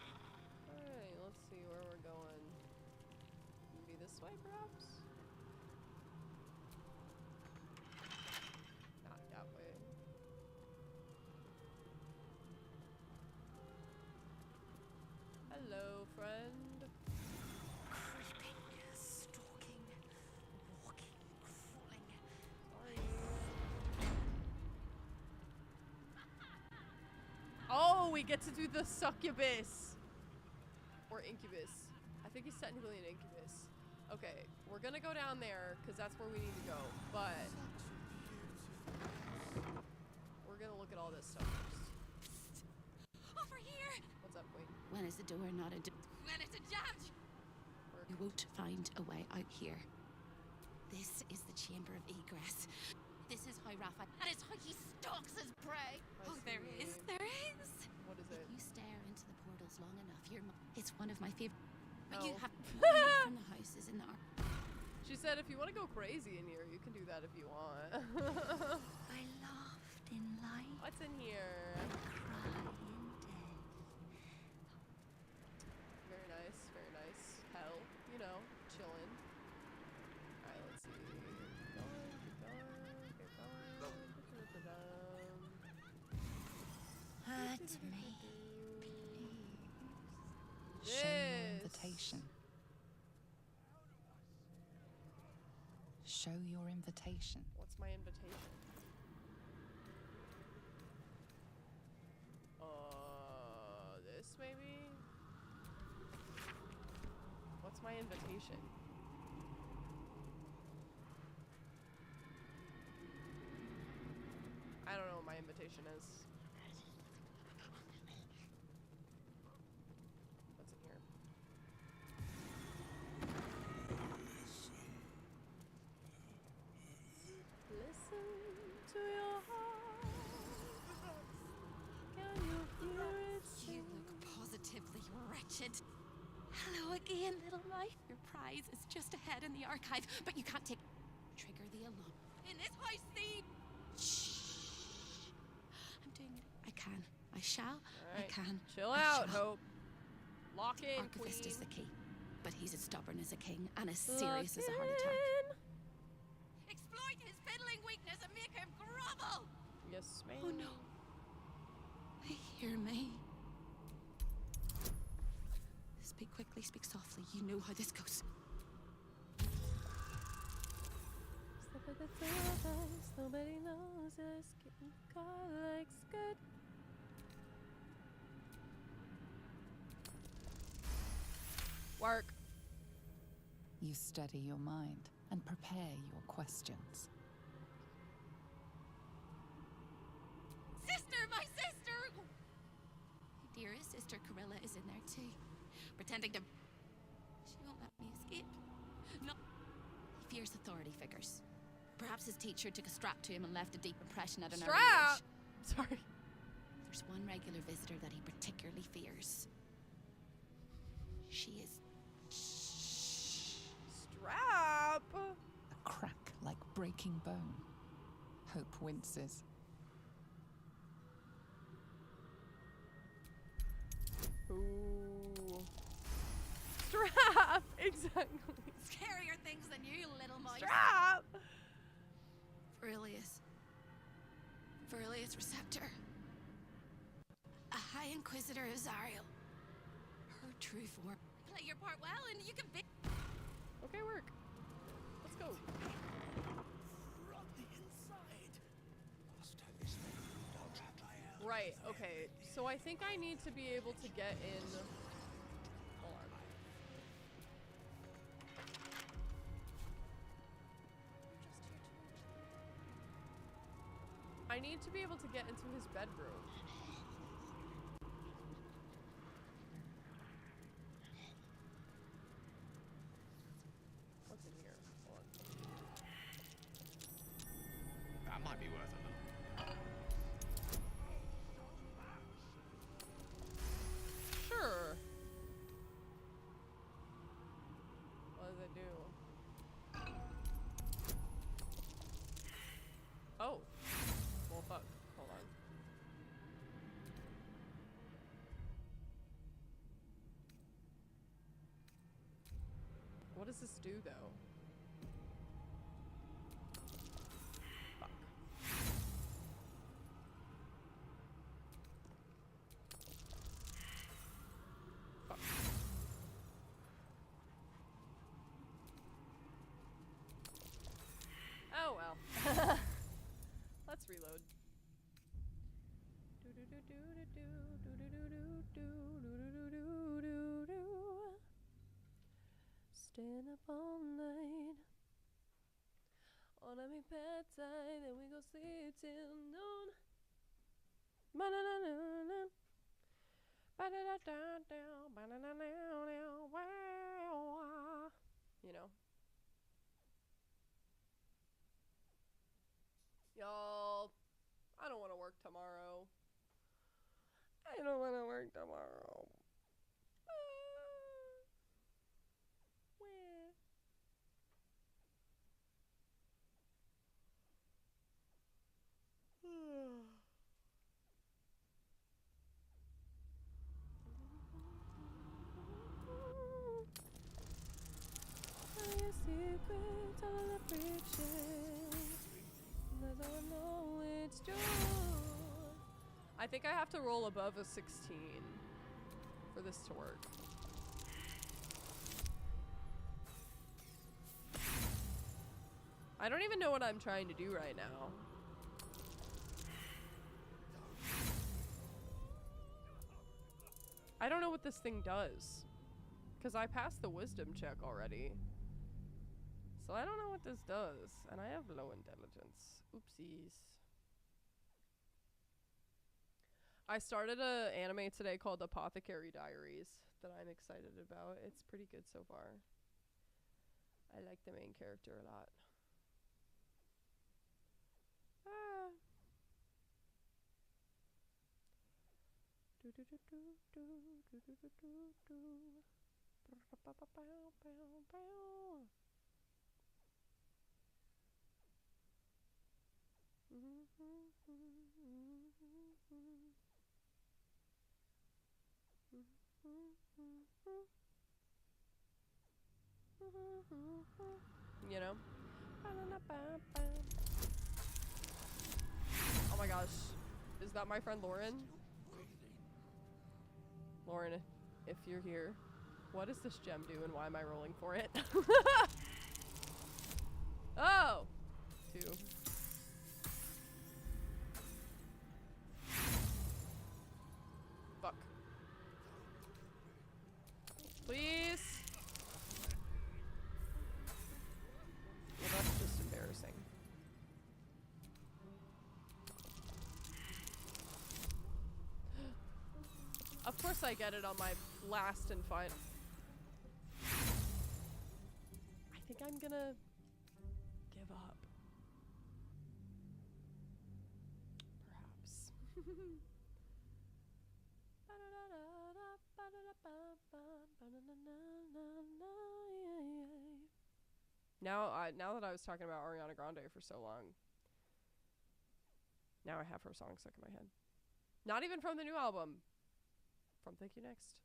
Alright, let's see where we're going. Maybe this way, perhaps? Not that way. Hello, friend. Creeping, stalking, walking, crawling. Sorry. Oh, we get to do the succubus. Or incubus. I think he's technically an incubus. Okay, we're gonna go down there, because that's where we need to go. But we're gonna look at all this stuff first. Over here. What's up, Queen? When is the door not a door? When is it jammed? You won't find a way out here. This is the chamber of egress. This is how Raphael, and it's how he stalks his prey. Oh, there is. What is it? If you stare into the portals long enough, it's one of my favorite. But Oh. you have from the houses in the She said if you want to go crazy in here, you can do that if you want. I laughed in light. What's in here? Cried in death. Very nice, very nice. Hell, you know, chillin'. Alright, let's see. Keep going, keep going, keep going. Hurt me. Show your Yes. invitation. Show your invitation. What's my invitation? This maybe? What's my invitation? I don't know what my invitation is. What's in here? Listen to your heart. Can you hear it You sing? look positively wretched. Hello again, little life. Your prize is just ahead in the archive, but you can't take. Trigger the alarm. In this house, Steve! Shh. I'm doing it. I can. I shall. All right. I can. Chill I out, shall. Hope. Lock in, Archivist queen. is the key, but he's as stubborn as a king and as serious as a heart attack. Exploit his fiddling weakness and make him grovel! Yes, ma'am. Oh no. They hear me. Speak quickly, speak softly. You know how this goes. Step at the two of us. Nobody knows us. Getting caught like good. Work. You steady your mind and prepare your questions. Sister, my sister! My dearest sister Corilla is in there too, pretending to. She won't let me escape. No. He fears authority figures. Perhaps his teacher took a strap to him and left a deep impression at an early Strap! age. Sorry. There's one regular visitor that he particularly fears. She is. Strap! A crack like breaking bone. Hope winces. Ooh. Strap! Exactly. Scarier things than you, little mouse. Strap! Verilius Receptor. A High Inquisitor of Zariel. Her true form. Play your part well and you can be. Okay, work. Let's go. From the inside. Must have this thing. Right, okay. So I think I need to be able to get in. Hold on. I need to be able to get into his bedroom. What's in here? Hold on. That might be worth a look. Sure. What does it do? Oh. Well, fuck. Hold on. What does this do, though? Fuck. Fuck. Oh well. Let's reload. Staying up all night. Wanna be pet tight, then we go sleep till noon. Ba-na-na-na-na. Ba-da-da-da-down. Ba-na-na-na-na. Wow. You know. Y'all, I don't want to work tomorrow. I don't want to work tomorrow. Where? Tell your secrets, all of the friction. I don't know it's true. I think I have to roll above a 16 for this to work. I don't even know what I'm trying to do right now. I don't know what this thing does. Because I passed the wisdom check already. So I don't know what this does. And I have low intelligence. Oopsies. I started an anime today called Apothecary Diaries that I'm excited about. It's pretty good so far. I like the main character a lot. Ah. You know? Oh my gosh. Is that my friend Lauren? Lauren, if you're here, what does this gem do and why am I rolling for it? Oh! 2. Fuck. Please? Well, that's just embarrassing. Of course I get it on my last and final. I think I'm gonna give up. Perhaps. Now that I was talking about Ariana Grande for so long, now I have her song stuck in my head. Not even from the new album. From Thank You Next.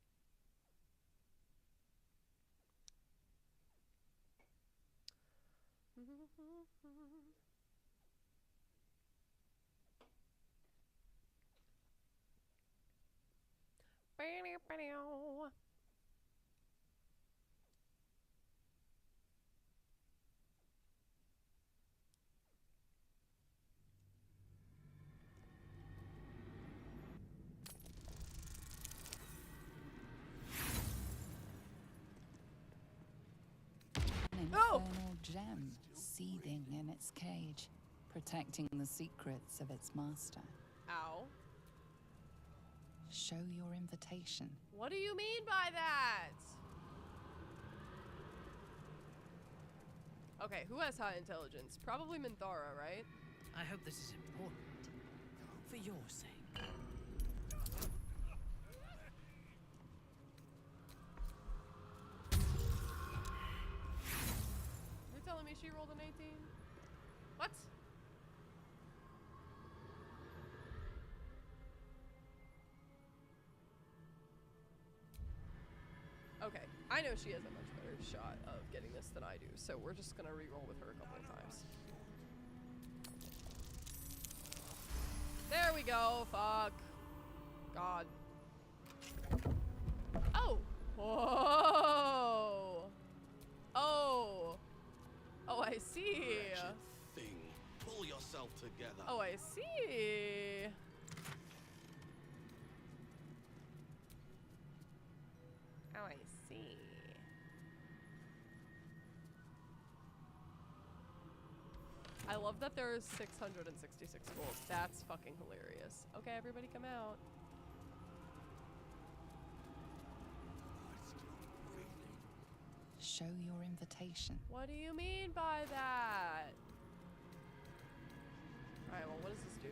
An infernal gem seething in its cage, protecting the secrets of its master. Ow. Show your invitation. What do you mean by that? Okay, who has high intelligence? Probably Minthara, right? I hope this is important. For your sake. You're telling me she rolled an 18? What? Okay, I know she has a much better shot of getting this than I do, so we're just gonna re-roll with her a couple of times. There we go, fuck. God. Oh! Whoa! Oh! Oh, I see! Wretched thing. Pull yourself together. Oh, I see! Oh, I see. I love that there's 666 gold. That's fucking hilarious. Okay, everybody come out. Show your invitation. What do you mean by that? Alright, well, what does this do?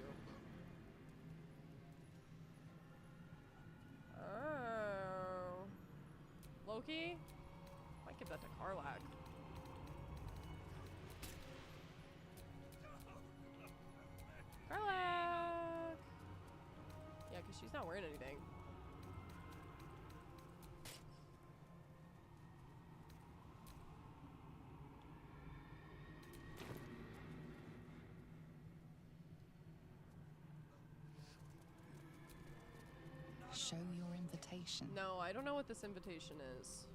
Oh. Loki? Might give that to Karlak. Karlak! Yeah, because she's not wearing anything. Show your invitation. No, I don't know what this invitation is.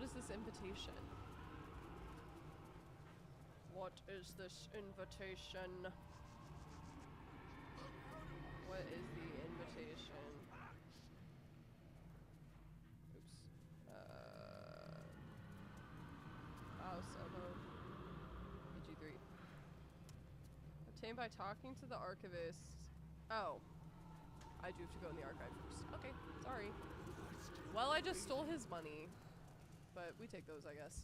What is this invitation? What is this invitation? What is the invitation? Oops. House of BG3. Obtained by talking to the archivist. Oh. I do have to go in the archive first. Okay, sorry. Well, I just stole his money. But we take those, I guess.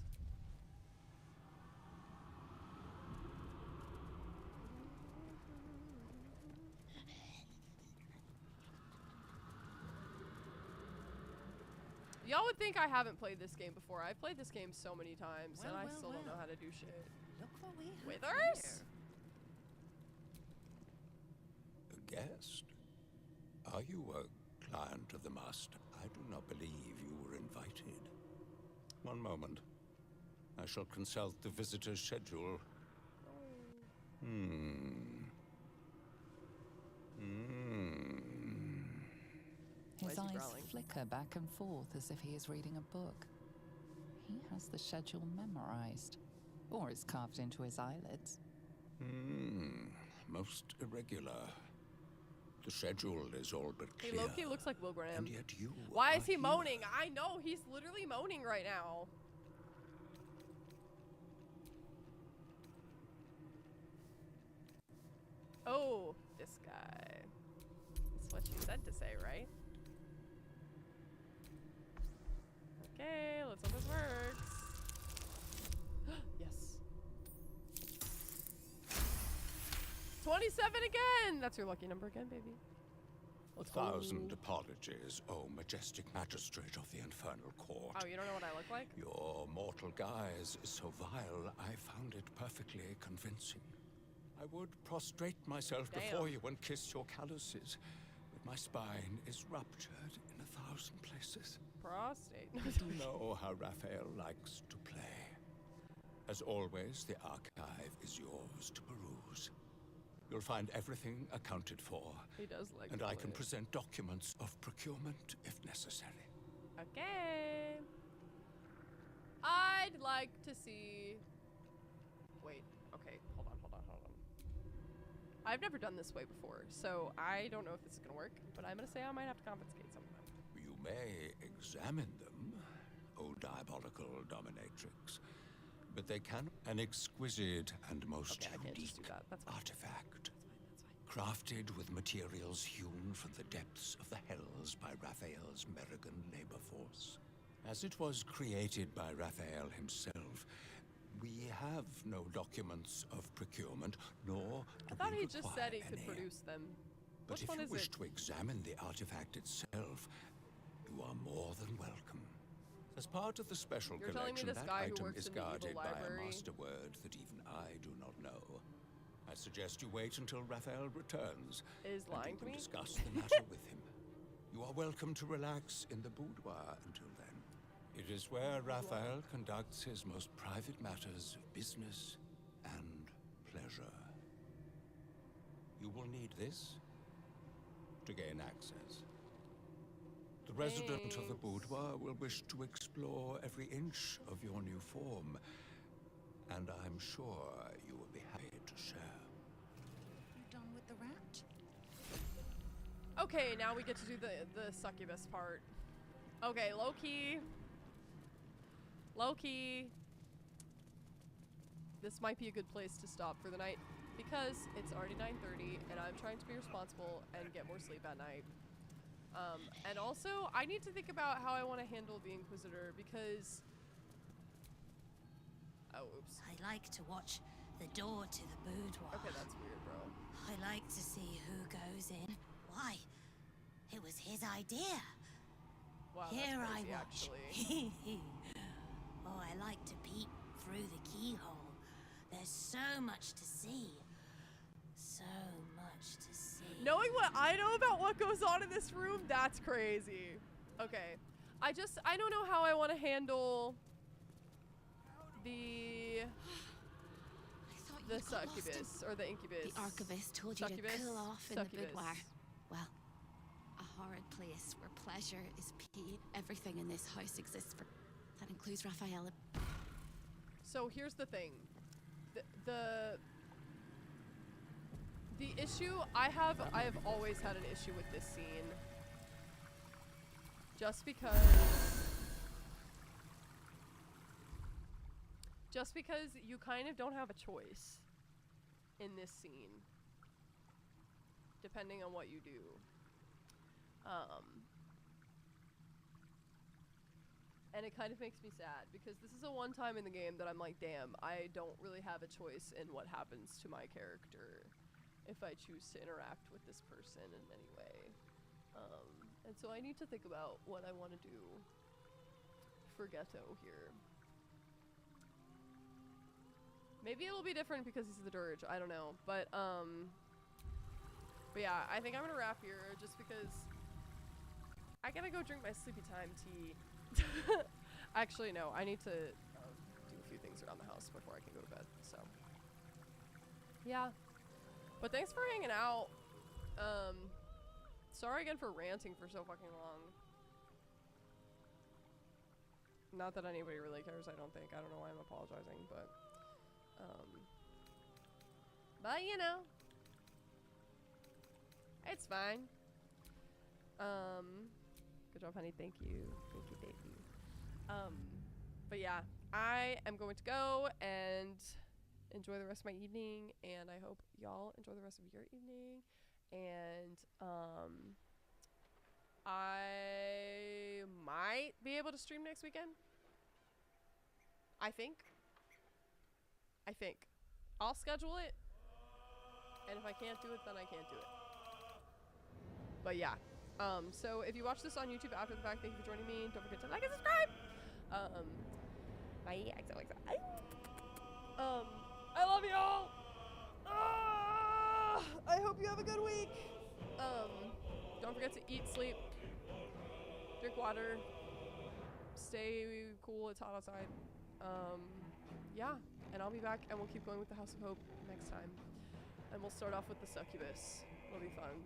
Y'all would think I haven't played this game before. I've played this game so many times, and I still don't know how to do shit. Look what we have Withers? A guest? Are you a client of the Master? I do not believe you were invited. One moment. I shall consult the visitor's schedule. His eyes flicker back and forth as if he is reading a book. He has the schedule memorized. Or it's carved into his eyelids. Most irregular. The schedule is all but clear. He low-key looks like Will Graham. And yet you Why is he here. moaning? I know, he's literally moaning right now. Oh, this guy. That's what you said to say, right? Okay, let's hope this works. Yes. 27 again! That's your lucky number again, baby. 1,000 apologies, O majestic magistrate of the infernal court. Oh, you don't know what I look like? Your mortal guise is so vile, I found it perfectly convincing. I would prostrate myself before you and kiss your calluses, but my spine is ruptured in 1,000 places. Prostate. You know how Raphael likes to play. As always, the archive is yours to peruse. You'll find everything accounted for. He does like and to I play. can present documents of procurement if necessary. Okay. I'd like to see... Wait. Okay. Hold on. I've never done this way before, so I don't know if this is gonna work, but I'm gonna say I might have to confiscate some of them. You may examine them, O diabolical dominatrix, but they can an exquisite and most unique artifact. Crafted with materials hewn from the depths of the hells by Raphael's Merrigan labor force. As it was created by Raphael himself, we have no documents of procurement, nor do I thought we he just said he require could any. produce them. But Which if one you is wish it? to examine the artifact itself, you are more than welcome. As part of the special You're telling me collection, this that guy who item works is in the evil guarded by a library- master word that even I do not know. I suggest you wait until Raphael returns. Is and lying you to can me? discuss the matter with him. You are welcome to relax in the boudoir until then. It is where Raphael conducts his most private matters of business and pleasure. You will need this to gain access. The resident of the boudoir will wish to explore every inch of your new form, and I'm sure you will be happy to share. You done with the rat? Okay, now we get to do the succubus part. Okay, low-key. Low-key. This might be a good place to stop for the night because it's already 9:30 and I'm trying to be responsible and get more sleep at night. And also, I need to think about how I want to handle the Inquisitor because... Oh, oops. I like to watch the door to the boudoir. Okay, that's weird, bro. I like to see who goes in. Why? It was his idea. Wow, Here that's I crazy, watch. actually. Oh, I like to peep through the keyhole. There's so much to see. So much to see. Knowing what I know about what goes on in this room, that's crazy. Okay. I don't know how I want to handle the succubus or the incubus. The archivist told you Succubus? to cool off in Succubus. the boudoir. Well, a horrid place where pleasure is key. Everything in this house exists for That includes Raphael. So here's the thing. The issue I have always had an issue with this scene. Just because you kind of don't have a choice in this scene, depending on what you do. And it kind of makes me sad, because this is the one time in the game that I'm like, damn, I don't really have a choice in what happens to my character if I choose to interact with this person in any way. And so I need to think about what I want to do for Geto here. Maybe it'll be different because he's the Durge, I don't know. But yeah, I think I'm gonna wrap here just because I gotta go drink my sleepy time tea. Actually, no, I need to do a few things around the house before I can go to bed, so. Yeah. But thanks for hanging out. Sorry again for ranting for so fucking long. Not that anybody really cares, I don't think. I don't know why I'm apologizing, but you know, it's fine. Good job, honey. Thank you. Thank you, baby. But yeah, I am going to go and enjoy the rest of my evening, and I hope y'all enjoy the rest of your evening. And I might be able to stream next weekend. I think. I'll schedule it, and if I can't do it, then I can't do it. But yeah. So if you watch this on YouTube after the fact, thank you for joining me. Don't forget to like and subscribe. Bye. I love y'all. I hope you have a good week. Don't forget to eat, sleep, drink water, stay cool. It's hot outside. Yeah, and I'll be back, and we'll keep going with the House of Hope next time. And we'll start off with the succubus. It'll be fun.